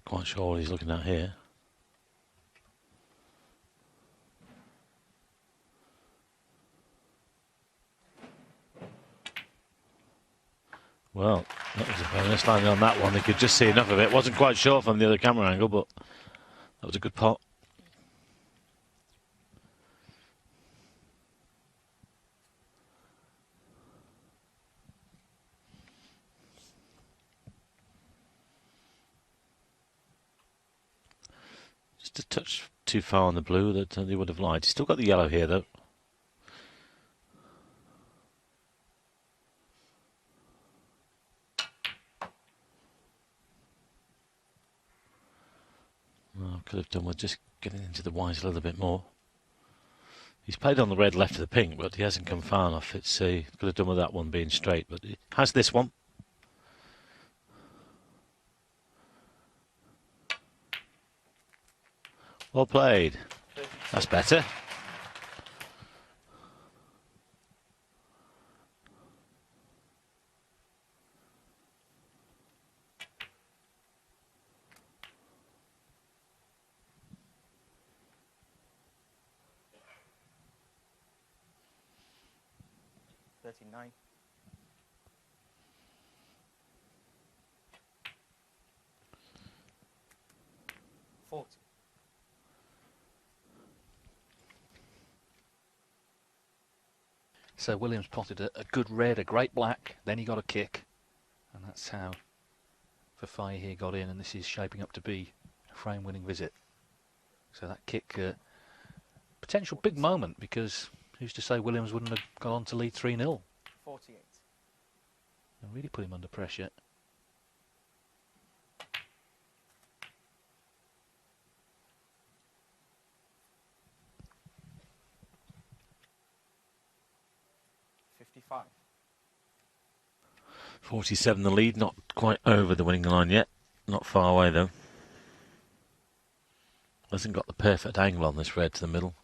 quite sure what he's looking at here. Well, that was a bonus landing on that one. They could just see enough of it. Wasn't quite sure from the other camera angle, but that was a good pot. Just a touch too far on the blue that they would have liked. He's still got the yellow here, though. Well, could have done with just getting into the white a little bit more. He's played on the red left of the pink, but he hasn't come far enough. It's could have done with that one being straight, but he has this one. Well played. That's better. $39. $40. So Williams potted a good red, a great black, then he got a kick, and that's how Vafaei here got in, and this is shaping up to be a frame-winning visit. So that kick, potential big moment, because who's to say Williams wouldn't have gone on to lead 3-0? 48. And really put him under pressure. $55. 47 the lead, not quite over the winning line yet. Not far away, though. Hasn't got the perfect angle on this red to the middle.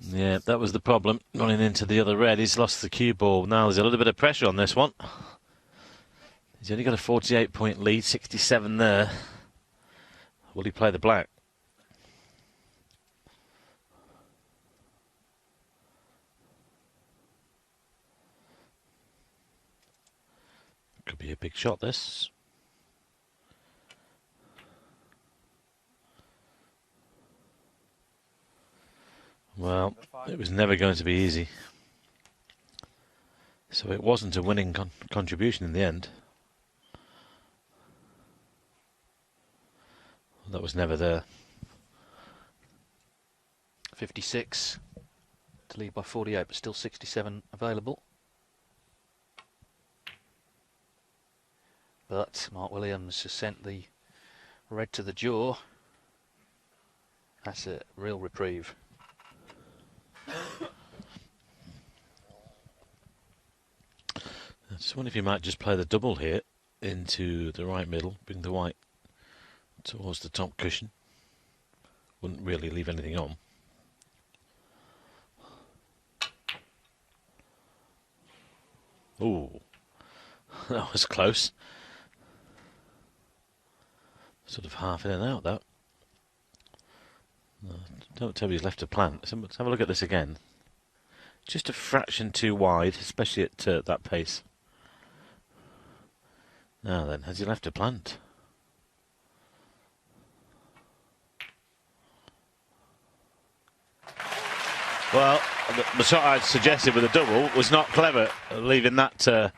Yeah, that was the problem. Running into the other red, he's lost the cue ball. Now there's a little bit of pressure on this one. He's only got a 48-point lead, 67 there. Will he play the black? Could be a big shot, this. Well, it was never going to be easy. So it wasn't a winning contribution in the end. That was never there. 56 to lead by 48, but still 67 available. But Mark Williams has sent the red to the jaw. That's a real reprieve. I just wonder if you might just play the double here into the right middle, bring the white towards the top cushion. Wouldn't really leave anything on. Ooh, that was close. Sort of half in and out, that. No, don't tell me he's left a plant. Let's have a look at this again. Just a fraction too wide, especially at that pace. Now then, has he left a plant? Well, the shot I suggested with a double was not clever, leaving that,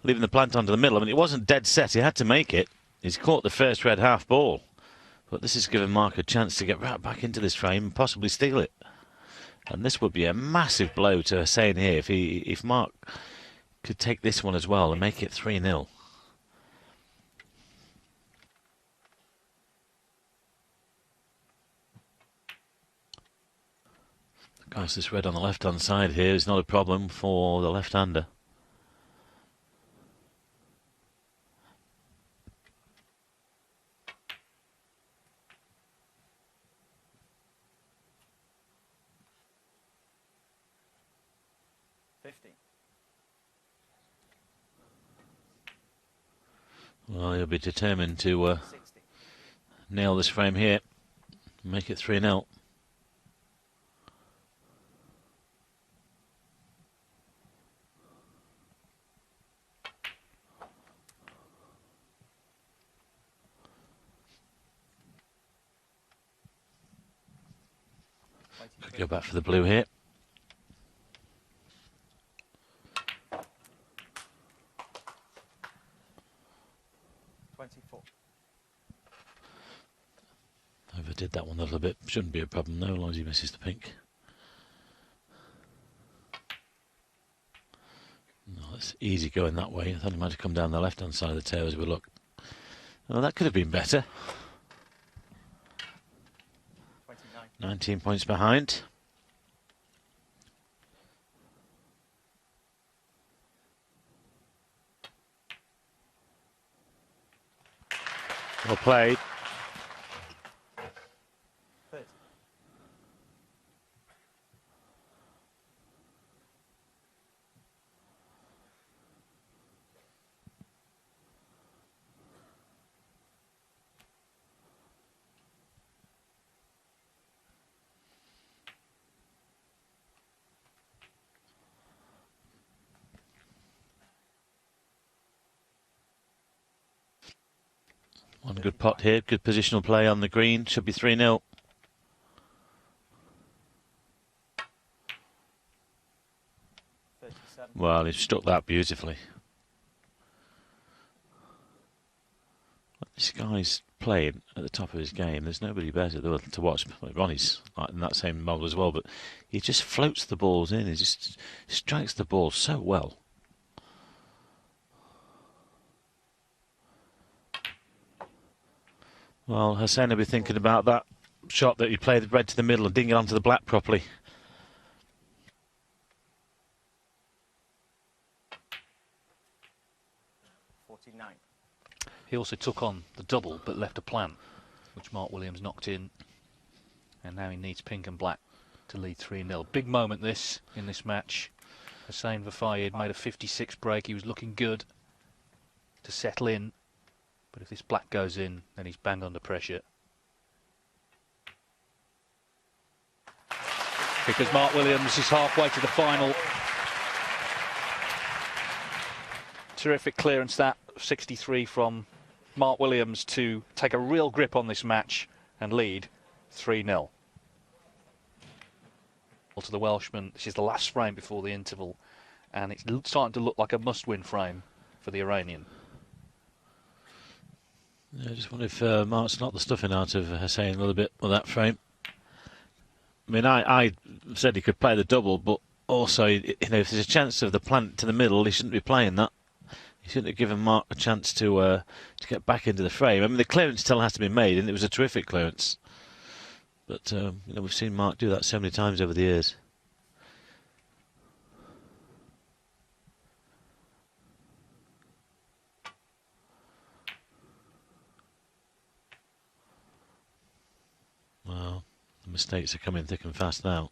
leaving the plant onto the middle. I mean, it wasn't dead set. He had to make it. He's caught the first red half ball, but this has given Mark a chance to get right back into this frame and possibly steal it. And this would be a massive blow to Hossein here if Mark could take this one as well and make it 3-0. Of course, this red on the left-hand side here is not a problem for the left-hander. 50. Well, he'll be determined to 60. nail this frame here, make it 3-0. Could go back for the blue here. Overdid that one a little bit. Shouldn't be a problem though, as long as he misses the pink. No, it's easy going that way. I thought he might have come down the left-hand side of the tail as we look. Oh, that could have been better. 29. 19 points behind. Well played. 30. One good pot here, good positional play on the green, should be 3-0. 37. Well, he struck that beautifully. This guy's playing at the top of his game. There's nobody better to watch. Ronnie's in that same model as well, but he just floats the balls in. He just strikes the ball so well. Well, Hossein will be thinking about that shot that he played the red to the middle and didn't get onto the black properly. He also took on the double but left a plant, which Mark Williams knocked in. And now he needs pink and black to lead 3-0. Big moment this in this match. Hossein Vafaei had made a 56 break. He was looking good to settle in. But if this black goes in, then he's bang under pressure. Because Mark Williams is halfway to the final. Terrific clearance that, 63 from Mark Williams to take a real grip on this match and lead 3-0. To the Welshman, this is the last frame before the interval, and it's starting to look like a must-win frame for the Iranian. Yeah, I just wonder if Mark's knocked the stuffing out of Hossein a little bit with that frame. I mean, I said he could play the double, but also, if there's a chance of the plant to the middle, he shouldn't be playing that. He shouldn't have given Mark a chance to get back into the frame. I mean, the clearance still has to be made, and it was a terrific clearance. But we've seen Mark do that so many times over the years. Well, the mistakes are coming thick and fast now.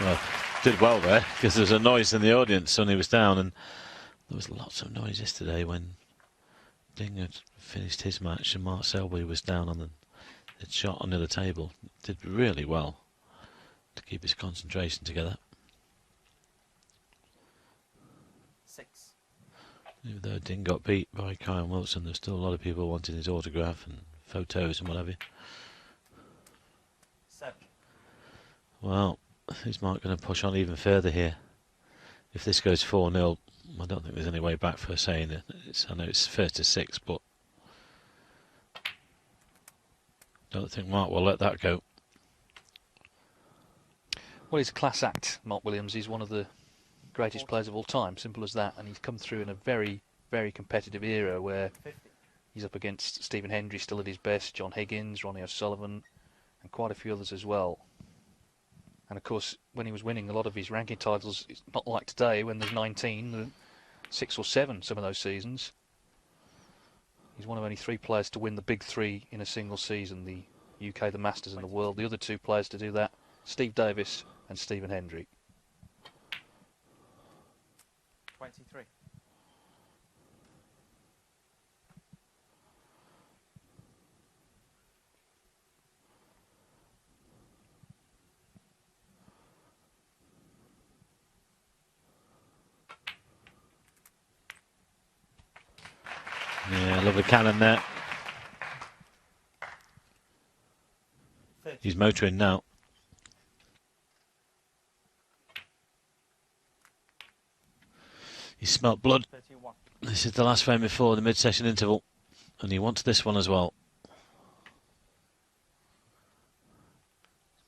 Well, did well there, because there was a noise in the audience when he was down, and there was lots of noise yesterday when Ding had finished his match and Mark Selby was down on the shot under the table. Did really well to keep his concentration together. 6. Even though Ding got beat by Kyle Wilson, there's still a lot of people wanting his autograph and photos and what have you. 7. Well, is Mark going to push on even further here? If this goes 4-0, I don't think there's any way back for saying it. I know it's 1-6, but I don't think Mark will let that go. Well, he's a class act, Mark Williams. He's one of the greatest players of all time, simple as that. And he's come through in a very, very competitive era where 50. he's up against Stephen Hendry still at his best, John Higgins, Ronnie O'Sullivan, and quite a few others as well. And of course, when he was winning a lot of his ranking titles, it's not like today when there's 19. 6 or 7 some of those seasons. He's one of only 3 players to win the big 3 in a single season, the UK, the Masters and the World. The other 2 players to do that, Steve Davis and Stephen Hendry. 23. Yeah, lovely cannon there. He's motoring now. He smelt blood. 31. This is the last frame before the mid-session interval, and he wants this one as well.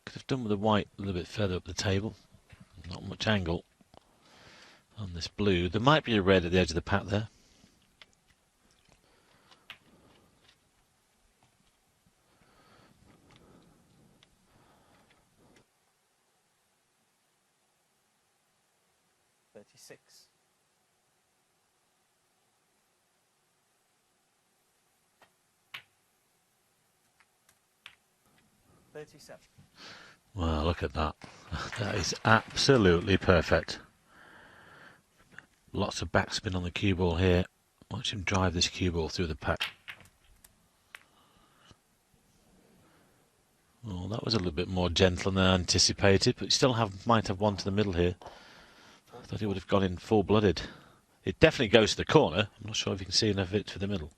Could have done with the white a little bit further up the table. Not much angle on this blue. There might be a red at the edge of the pack there. Six. Well, look at that. That is absolutely perfect. Lots of backspin on the cue ball here. Watch him drive this cue ball through the pack. Well, that was a little bit more gentle than I anticipated, but still might have one to the middle here. I thought he would have gone in full-blooded. It definitely goes to the corner. I'm not sure if you can see enough of it for the middle.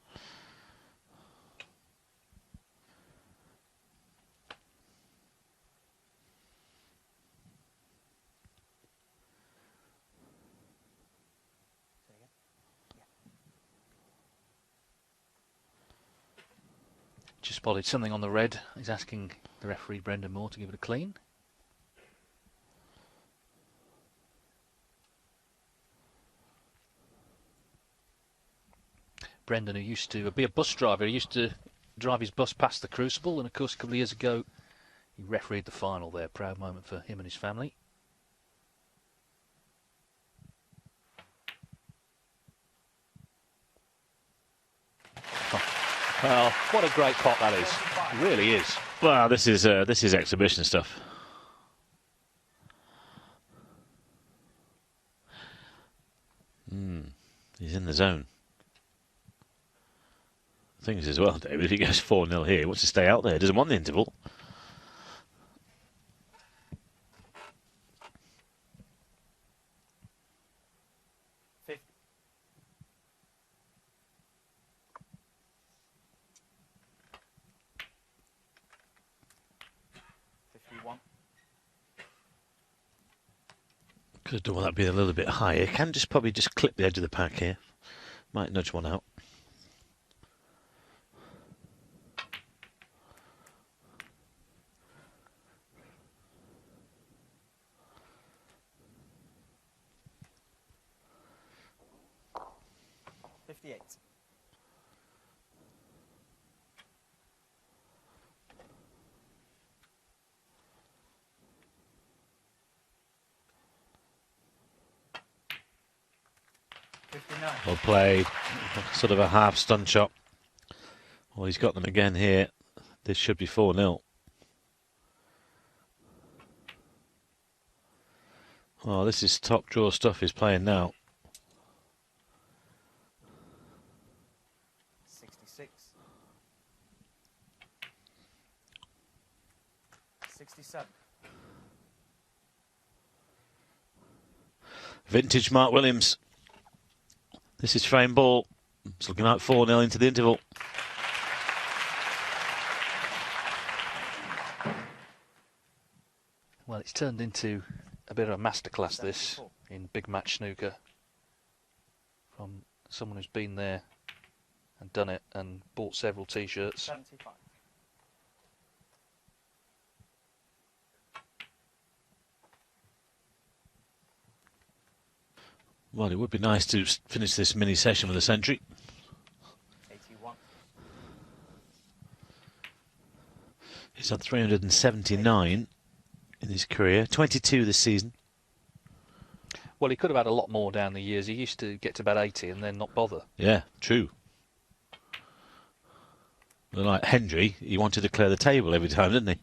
Just spotted something on the red. He's asking the referee, Brendan Moore, to give it a clean. Brendan, who used to be a bus driver, he used to drive his bus past the Crucible, and of course a couple of years ago he refereed the final there. Proud moment for him and his family. Well, what a great pot that is. It really is. Well, this is exhibition stuff. He's in the zone. Things as well, David. If he goes 4-0 here, he wants to stay out there. He doesn't want the interval. Could have done with that being a little bit higher. Can just probably just clip the edge of the pack here. Might nudge one out. Well played. Sort of a half stun shot. Well, he's got them again here. This should be 4-0. Oh, this is top draw stuff he's playing now. 66. 67. Vintage Mark Williams. This is frame ball. It's looking like 4-0 into the interval. Well, it's turned into a bit of a masterclass, this, in big match snooker. From someone who's been there and done it and bought several T-shirts. 75. Well, it would be nice to finish this mini session with a century. 81. He's had 379 in his career, 22 this season. Well, he could have had a lot more down the years. He used to get to about 80 and then not bother. Yeah, true. But like Hendry, he wanted to clear the table every time, didn't he?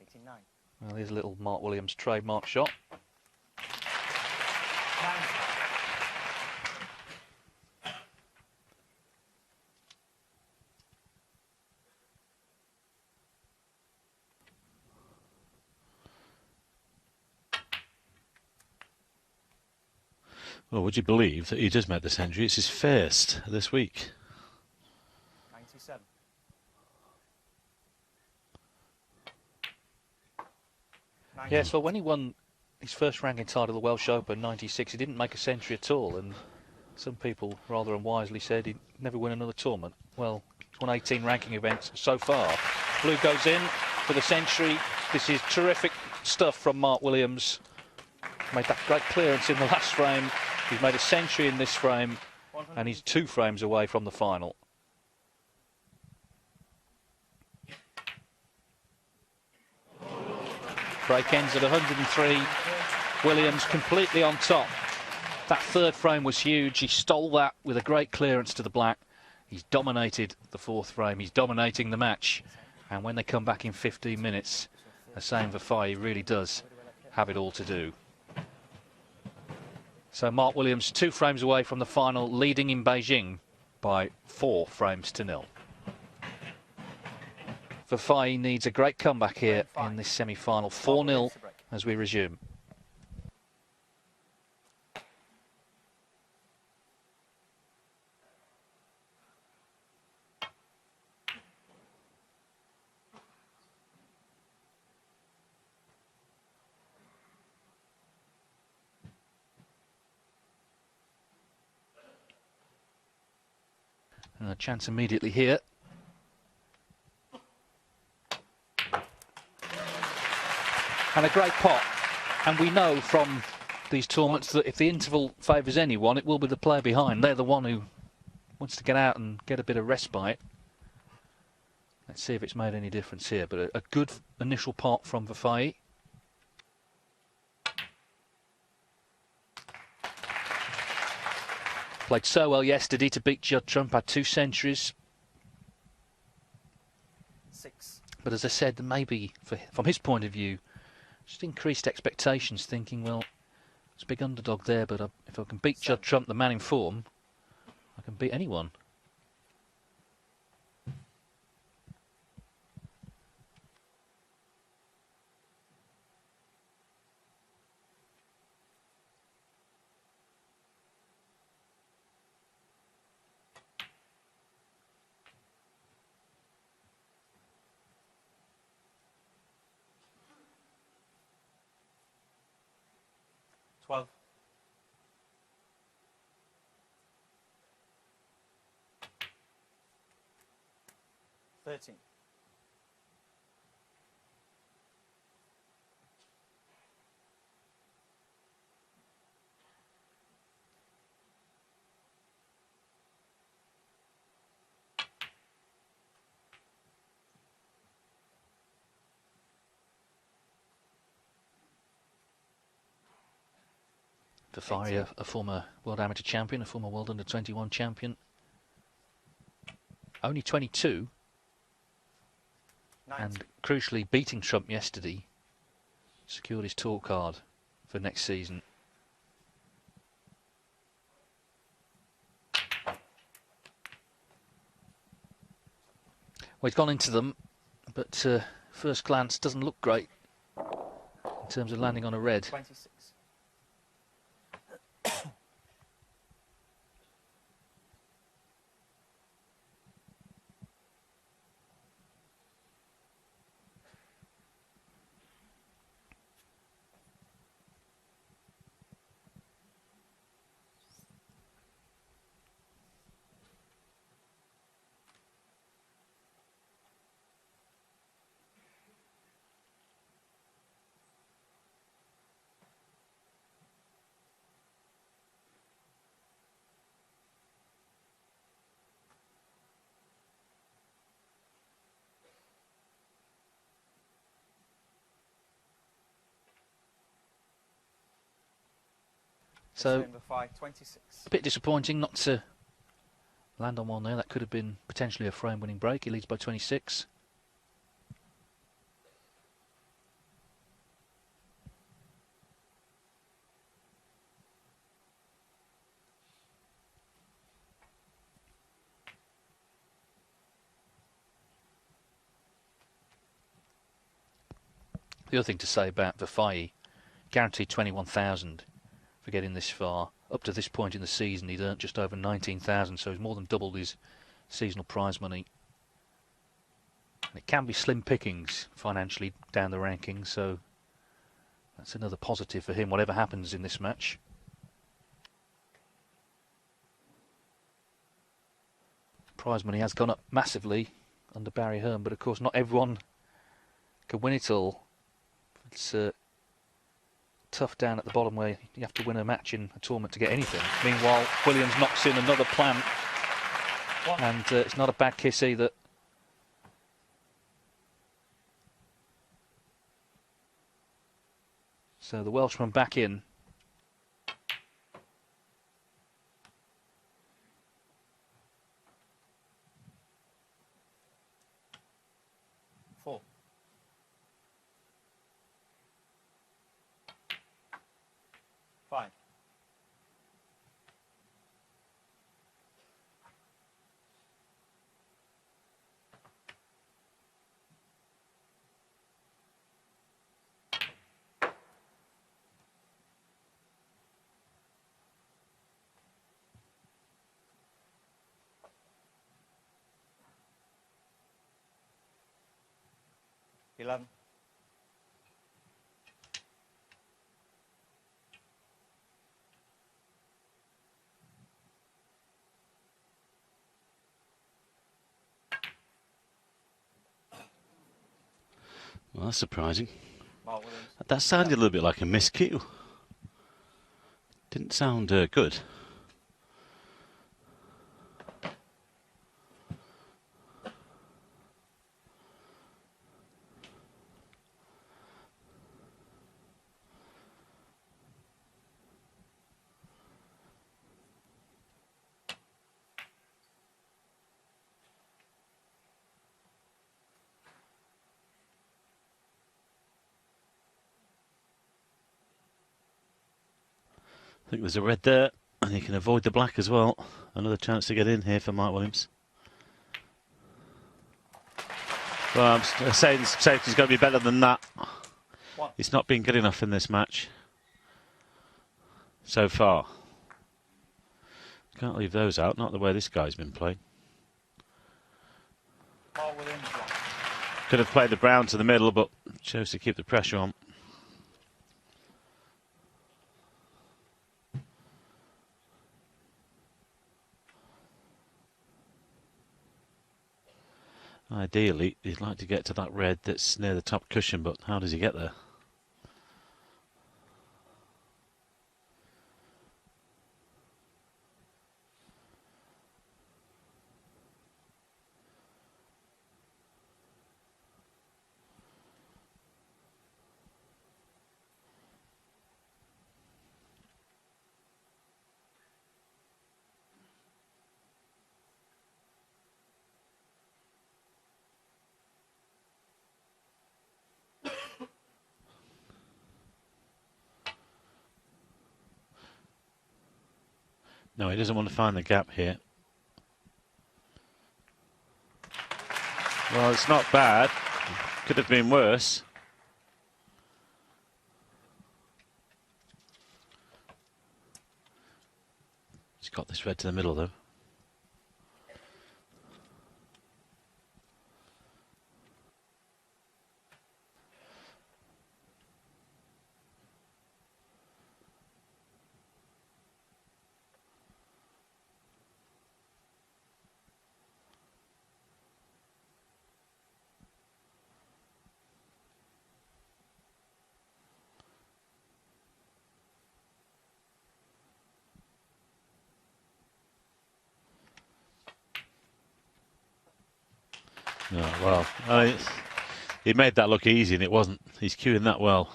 89. Well, here's a little Mark Williams trademark shot. 90. Well, would you believe that he just met this Hendry? It's his first this week. 97. 90. Yes, well, when he won his first ranking title of the Welsh Open, 96, he didn't make a century at all, and some people rather unwisely said he'd never win another tournament. Well, he's won 18 ranking events so far. Blue goes in for the century. This is terrific stuff from Mark Williams. Made that great clearance in the last frame. He's made a century in this frame, and he's 2 frames away from the final. Break ends at 103. Williams completely on top. That third frame was huge. He stole that with a great clearance to the black. He's dominated the fourth frame. He's dominating the match. And when they come back in 15 minutes, Hossein Vafaei really does have it all to do. So Mark Williams 2 frames away from the final, leading in Beijing by 4 frames to 0. Vafaei needs a great comeback here in this semi-final. 4-0 as we resume. And a chance immediately here. And a great pot. And we know from these tournaments that if the interval favours anyone, it will be the player behind. They're the one who wants to get out and get a bit of respite. Let's see if it's made any difference here. But a good initial pot from Vafaei. Played so well yesterday to beat Judd Trump, had 2 centuries. 6. But as I said, maybe from his point of view, just increased expectations, thinking, well, it's a big underdog there, but if I can beat Judd Trump, the man in form, I can beat anyone. Twelve. 13. Vafaei, a former World Amateur Champion, a former World Under-21 Champion. Only 22. 90. And crucially, beating Trump yesterday, secured his tour card for next season. Well, he's gone into them, but first glance doesn't look great in terms of landing on a red. 26. So Hossein Vafaei, 26. a bit disappointing not to land on one there. That could have been potentially a frame-winning break. He leads by 26. The other thing to say about Vafaei, guaranteed 21,000 for getting this far. Up to this point in the season, he'd earned just over 19,000, so he's more than doubled his seasonal prize money. And it can be slim pickings financially down the rankings, so that's another positive for him, whatever happens in this match. Prize money has gone up massively under Barry Hearn, but of course not everyone can win it all. It's tough down at the bottom where you have to win a match in a tournament to get anything. Meanwhile, Williams knocks in another plant, and it's not a bad kiss either. So the Welshman back in. Four. Fine. Eleven. Well, that's surprising. Mark Williams. That sounded a little bit like a miscue. Didn't sound good. I think there's a red there, and he can avoid the black as well. Another chance to get in here for Mark Williams. Well, I'm saying safety's got to be better than that. One. He's not been good enough in this match so far. Can't leave those out, not the way this guy's been playing. Mark Williams. One. Could have played the brown to the middle, but chose to keep the pressure on. Ideally, he'd like to get to that red that's near the top cushion, but how does he get there? No, he doesn't want to find the gap here. Well, it's not bad. Could have been worse. He's got this red to the middle, though. Oh, well, he made that look easy and it wasn't. He's cueing that well.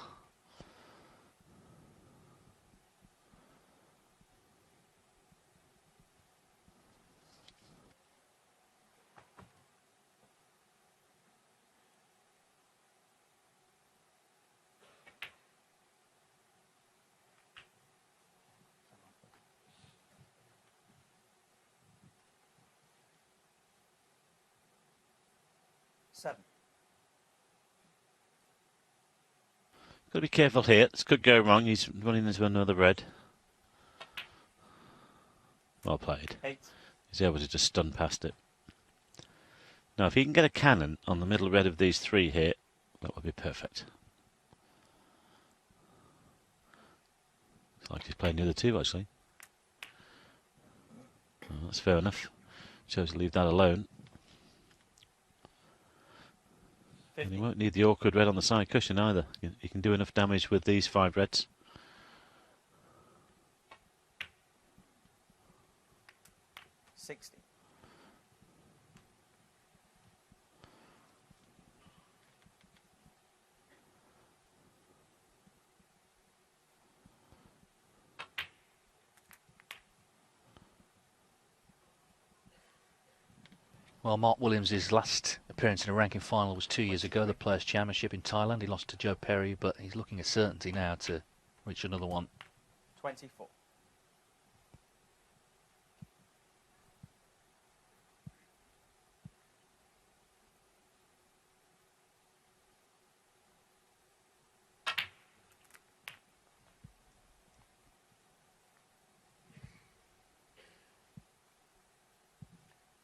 7. Got to be careful here. This could go wrong. He's running into another red. Well played. 8. He's able to just stun past it. Now, if he can get a cannon on the middle red of these 3 here, that would be perfect. It's like he's playing the other 2, actually. Oh, that's fair enough. Chose to leave that alone. 50. And he won't need the awkward red on the side cushion either. He can do enough damage with these 5 reds. $60. Well, Mark Williams' last appearance in a ranking final was 2 years ago, the Players' Championship in Thailand. He lost to Joe Perry, but he's looking at certainty now to reach another one. 24.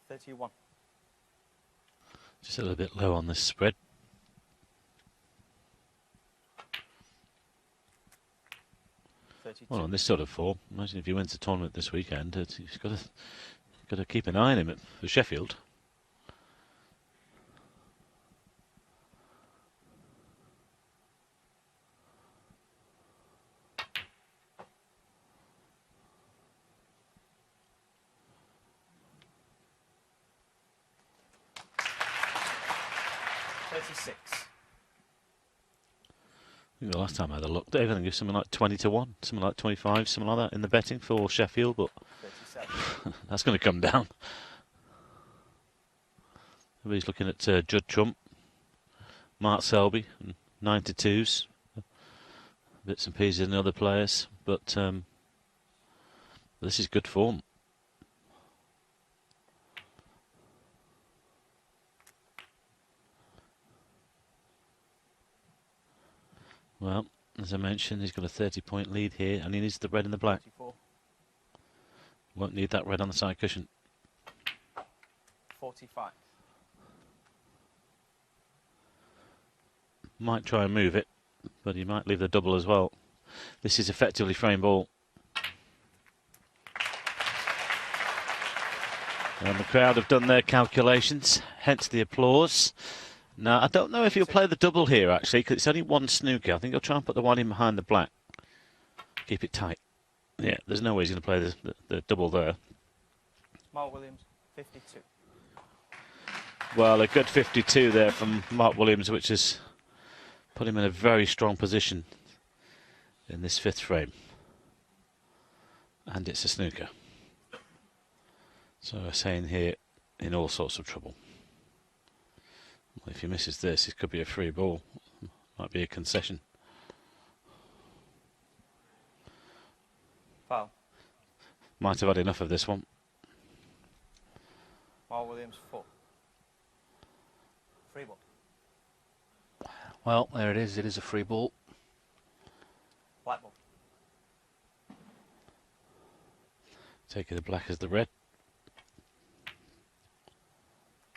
$31. Just a little bit low on this spread. 32. Well, on this sort of form, imagine if he wins the tournament this weekend, he's got to keep an eye on him for Sheffield. $36. I think the last time I had a look, Dave, I think it was something like 20 to 1, something like 25, something like that in the betting for Sheffield, but 37. that's going to come down. Everybody's looking at Judd Trump, Mark Selby, and 92s, bits and pieces and other players, but this is good form. Well, as I mentioned, he's got a 30-point lead here, and he needs the red and the black. 44. Won't need that red on the side cushion. 45. Might try and move it, but he might leave the double as well. This is effectively frame ball. And the crowd have done their calculations, hence the applause. Now, I don't know if he'll play the double here, actually, because it's only one snooker. I think he'll try and put the one in behind the black. Keep it tight. Yeah, there's no way he's going to play the double there. Mark Williams, 52. Well, a good 52 there from Mark Williams, which has put him in a very strong position in this 5th frame. And it's a snooker. So Hossein here in all sorts of trouble. Well, if he misses this, it could be a free ball. Might be a concession. Foul. Might have had enough of this one. Mark Williams, 4. Free ball. Well, there it is. It is a free ball. Black ball. Taking the black as the red.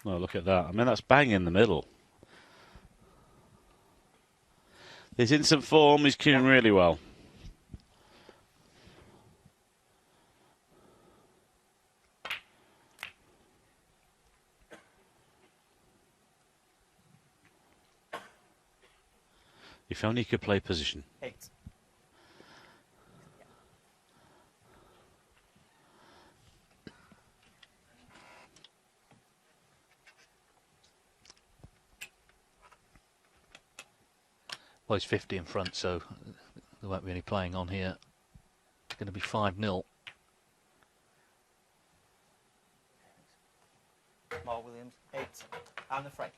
Oh, look at that. I mean, that's bang in the middle. He's in some form. He's queuing really well. If only he could play position. 8. Well, he's 50 in front, so there won't be any playing on here. It's going to be 5-0. Mark Williams, 8. And the frame.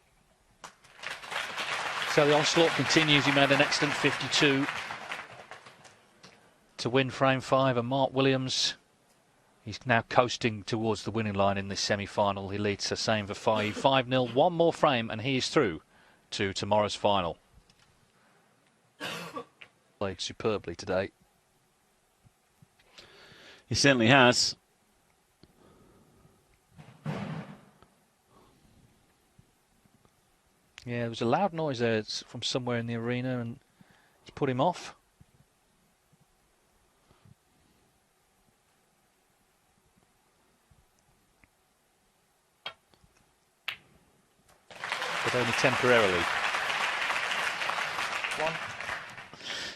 So the onslaught continues. He made an excellent 52 to win frame 5, and Mark Williams He's now coasting towards the winning line in this semi-final. He leads Hossein Vafaei 5-0. One more frame and he is through to tomorrow's final. Played superbly today. He certainly has. Yeah, there was a loud noise there from somewhere in the arena and it's put him off. But only temporarily. One.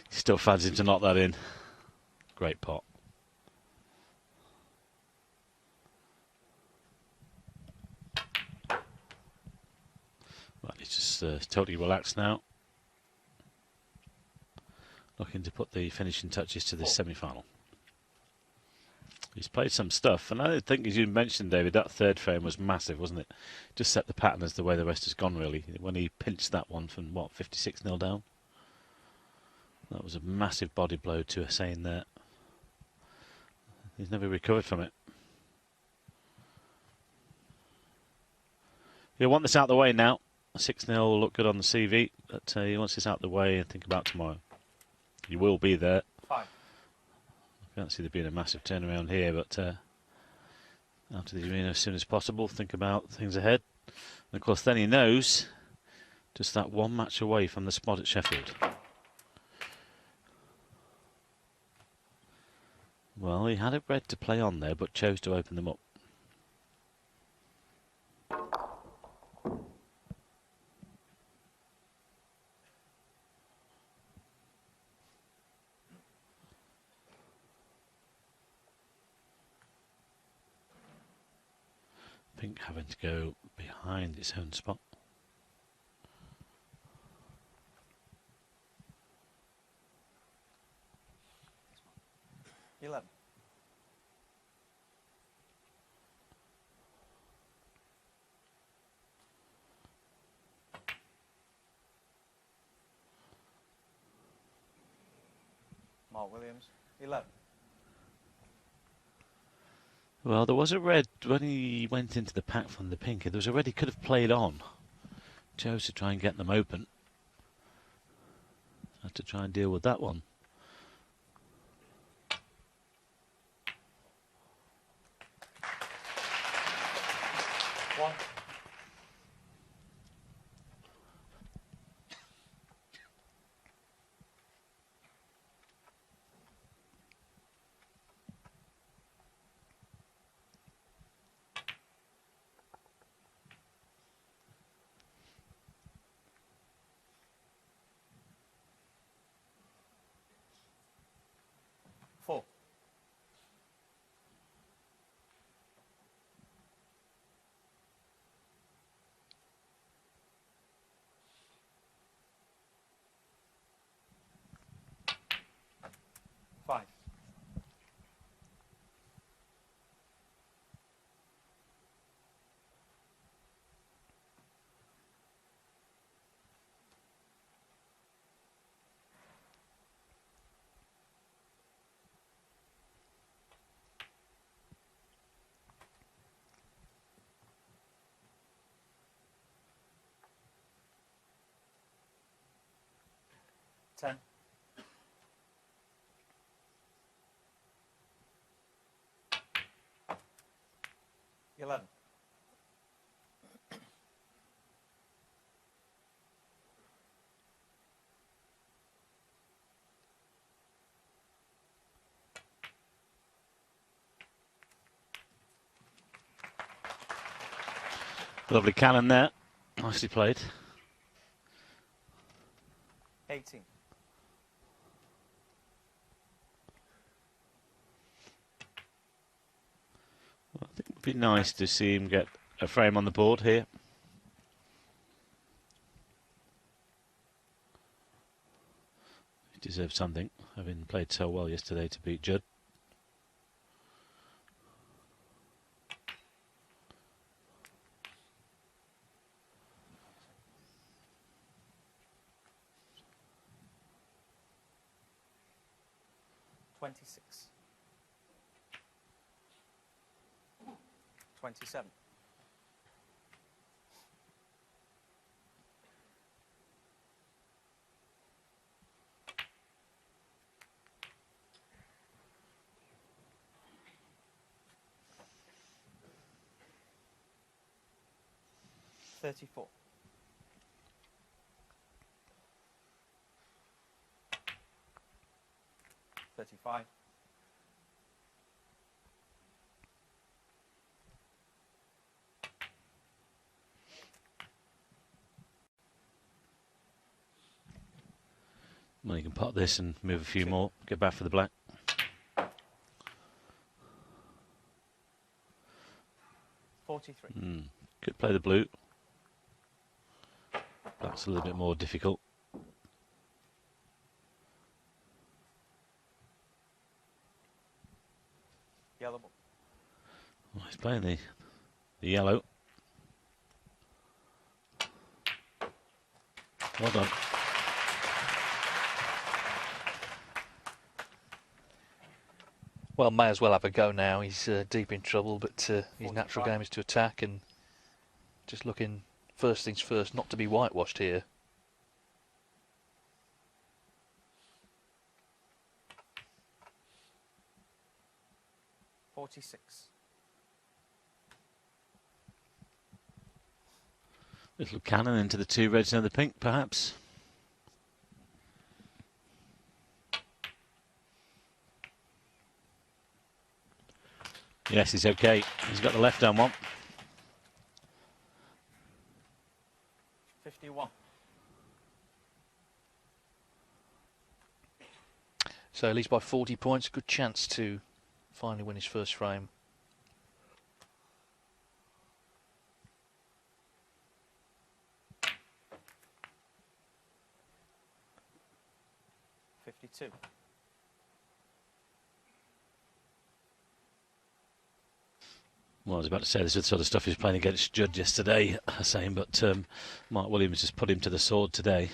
He still fancies him to knock that in. Great pot. Well, he's just totally relaxed now. Looking to put the finishing touches to this semi-final. He's played some stuff, and I think, as you mentioned, David, that third frame was massive, wasn't it? Just set the pattern as the way the rest has gone, really. When he pinched that one from, what, 56-0 down? That was a massive body blow to Hossein there. He's never recovered from it. He'll want this out of the way now. 6-0 will look good on the CV, but he wants this out of the way and think about tomorrow. He will be there. 5. I can't see there being a massive turnaround here, but out to the arena as soon as possible, think about things ahead. And of course then he knows just that one match away from the spot at Sheffield. Well, he had a red to play on there, but chose to open them up. Pink having to go behind its own spot. $11. Mark Williams, 11. Well, there was a red when he went into the pack from the pink. There was a red he could have played on. Chose to try and get them open. Had to try and deal with that one. One. Four. Five. Ten. $11. Lovely cannon there. Nicely played. 18. Well, I think it would be nice to see him get a frame on the board here. He deserves something, having played so well yesterday to beat Judd. $26. 27. $34. $35. Well, you can pot this and move a few more. Get back for the black. $43. Could play the blue. Black's a little bit more difficult. Yellow ball. Well, he's playing the yellow. Well done. Well, may as well have a go now. He's deep in trouble, but his natural game is to attack and just looking, first things first, not to be whitewashed here. $46. Little cannon into the two reds and the pink, perhaps. Yes, he's okay. He's got the left-hand one. 51. So at least by 40 points, good chance to finally win his first frame. $52. Well, I was about to say this is the sort of stuff he was playing against Judd yesterday, Hossein, but Mark Williams just put him to the sword today.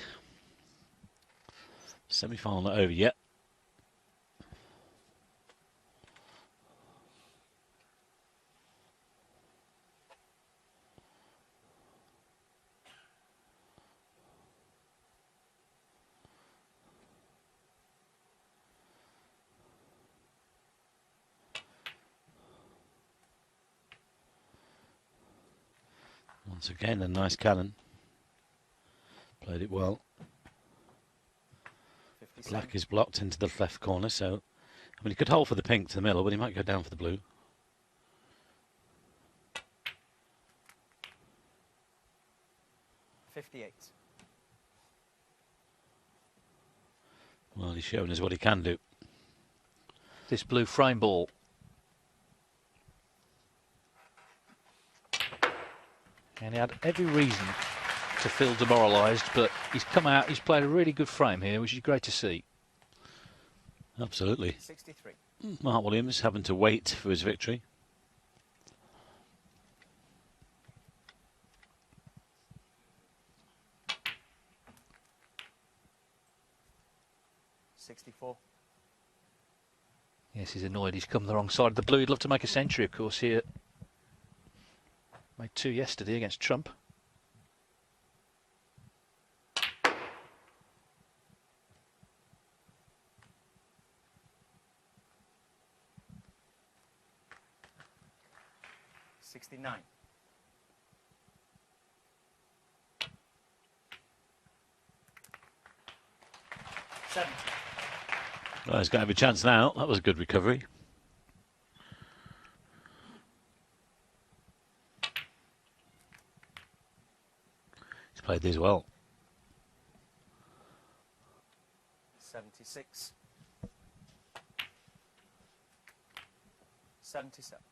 Semi-final not over yet. Once again, a nice cannon. Played it well. 57. Black is blocked into the left corner, so I mean he could hold for the pink to the middle, but he might go down for the blue. $58. Well, he's shown us what he can do. This blue frame ball. And he had every reason to feel demoralised, but he's come out, he's played a really good frame here, which is great to see. Absolutely. 63. Mark Williams having to wait for his victory. $64. Yes, he's annoyed he's come the wrong side of the blue. He'd love to make a century, of course, here. Made 2 yesterday against Trump. $69. $70. Well, he's got to have a chance now. That was a good recovery. He's played these well. 76. 77.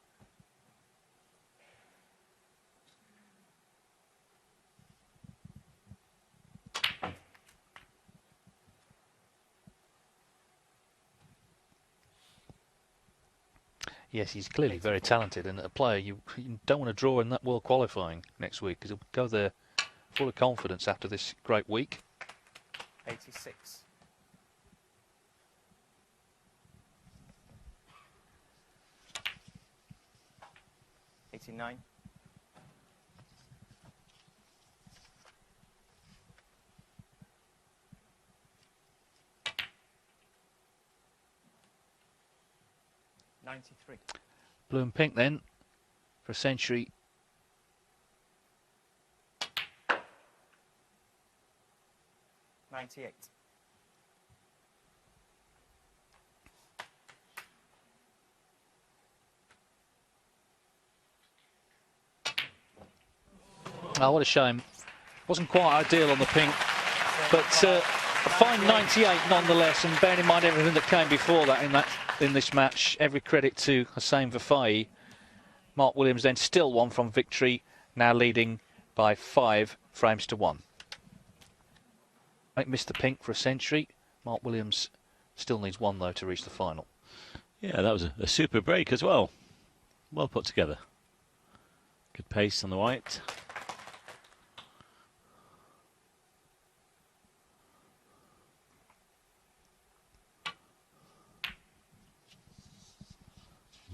Yes, he's clearly very talented, and a player you don't want to draw in that World Qualifying next week, because he'll go there full of confidence after this great week. 86. 89. $93. Blue and pink then for a century. $98. Oh, what a shame. Wasn't quite ideal on the pink, but a fine 98 nonetheless. And bearing in mind everything that came before that in this match, every credit to Hossein Vafaei. Mark Williams then still won from victory, now leading by 5 frames to 1. Missed the pink for a century. Mark Williams still needs 1 though to reach the final. Yeah, that was a super break as well. Well put together. Good pace on the white.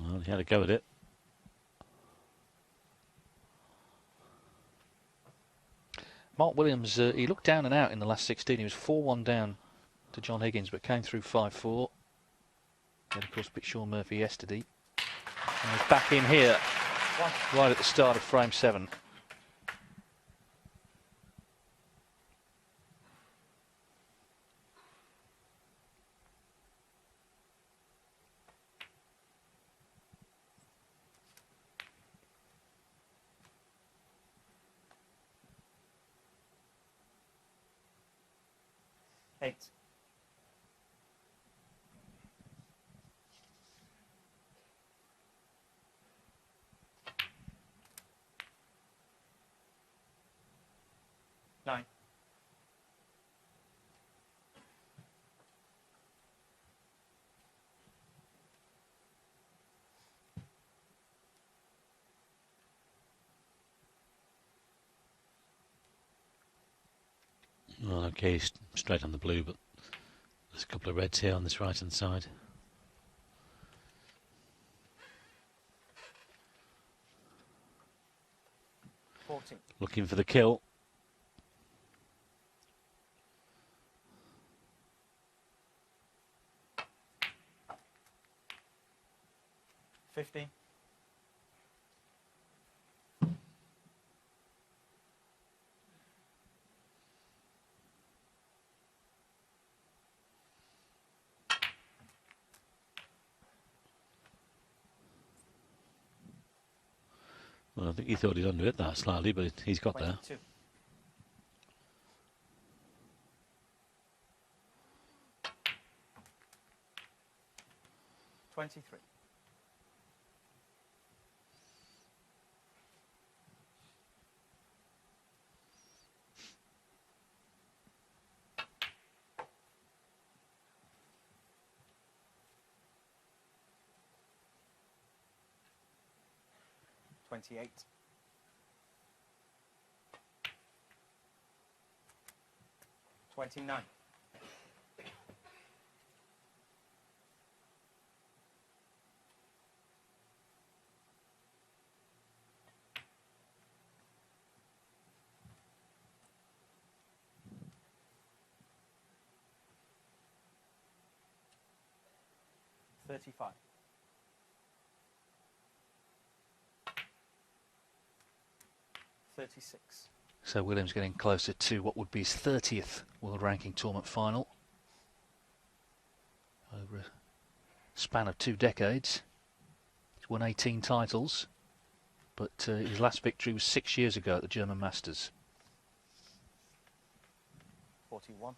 Well, he had a go at it. Mark Williams, he looked down and out in the last 16. He was 4-1 down to John Higgins, but came through 5-4. Then, of course, beat Sean Murphy yesterday. And he's back in here, right at the start of frame 7. $8. $9. Well, okay, straight on the blue, but there's a couple of reds here on this right-hand side. $14. Looking for the kill. $15. Well, I think he thought he'd underhit that slightly, but he's got there. 22. $23. $28. $29. $35. $36. So Williams getting closer to what would be his 30th World Ranking Tournament final. Over a span of 2 decades. He's won 18 titles, but his last victory was 6 years ago at the German Masters. 41.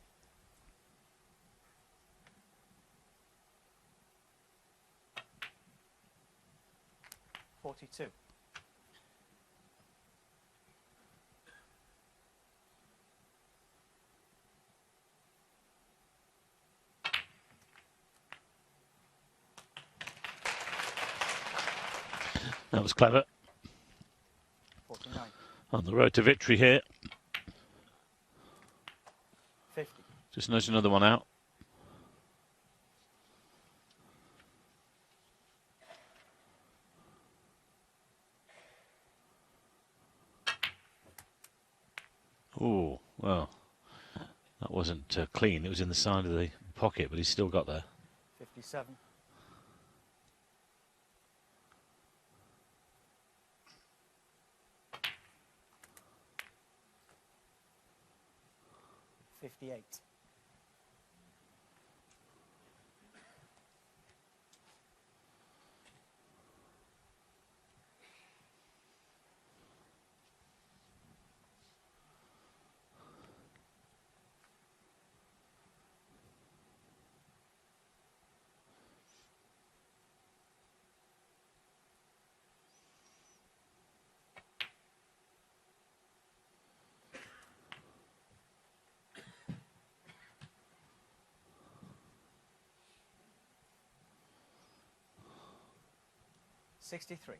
$42. That was clever. 49. On the road to victory here. 50. Just nudge another one out. Oh, well, that wasn't clean. It was in the side of the pocket, but he's still got there. 57. $58. 63.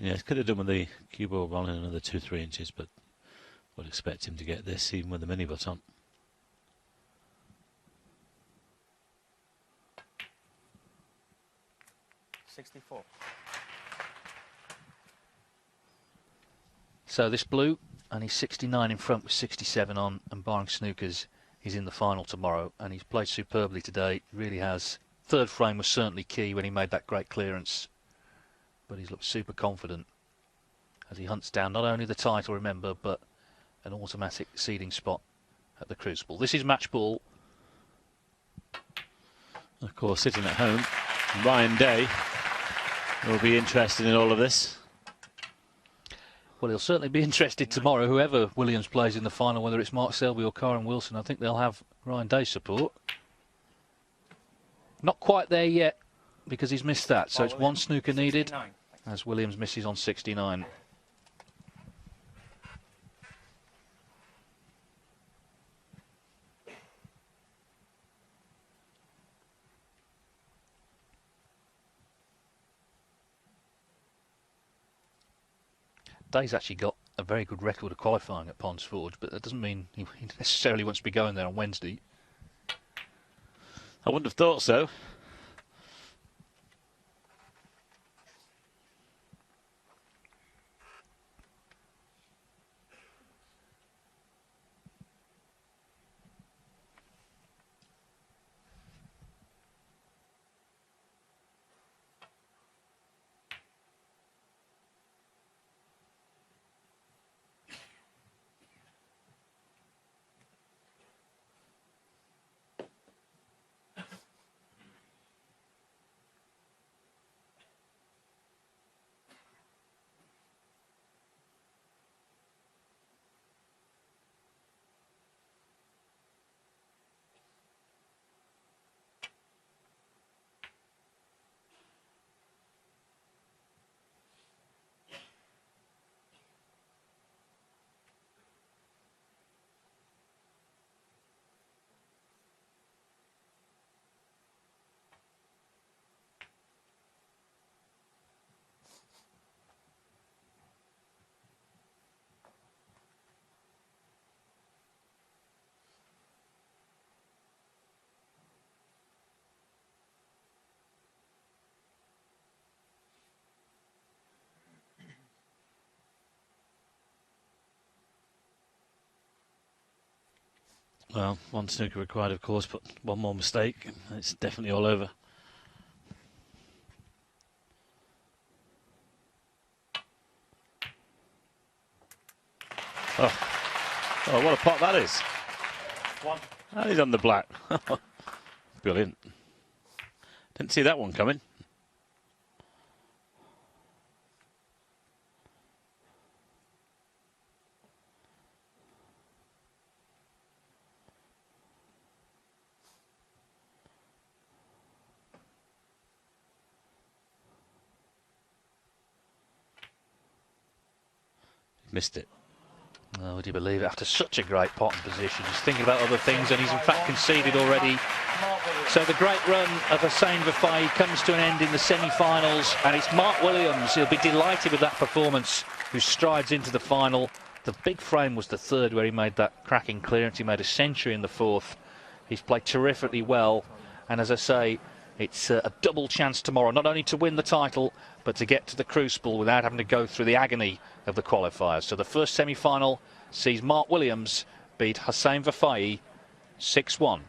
Yes, could have done with the cue ball rolling another 2-3 inches, but would expect him to get this even with the mini butt on. $64. So this blue, and he's 69 in front with 67 on, and barring snookers, he's in the final tomorrow, and he's played superbly today. Really has. Third frame was certainly key when he made that great clearance, but he's looked super confident as he hunts down not only the title, remember, but an automatic seeding spot at the Crucible. This is match ball. Of course, sitting at home, Ryan Day will be interested in all of this. Well, he'll certainly be interested tomorrow, whoever Williams plays in the final, whether it's Mark Selby or Karen Wilson. I think they'll have Ryan Day's support. Not quite there yet, because he's missed that. So it's one snooker needed, as Williams misses on 69. Day's actually got a very good record of qualifying at Ponds Forge, but that doesn't mean he necessarily wants to be going there on Wednesday. I wouldn't have thought so. Well, one snooker required, of course, but one more mistake, and it's definitely all over. Oh, what a pot that is. One. And he's on the black. Brilliant. Didn't see that one coming. Missed it. Oh, would you believe it? After such a great pot and position, he's thinking about other things, and he's in fact conceded already. So the great run of Hossein Vafaei comes to an end in the semi-finals, and it's Mark Williams. He'll be delighted with that performance, who strides into the final. The big frame was the third, where he made that cracking clearance. He made a century in the fourth. He's played terrifically well, and as I say, It's a double chance tomorrow, not only to win the title, but to get to the Crucible without having to go through the agony of the qualifiers. So the first semi-final sees Mark Williams beat Hossein Vafaei 6-1.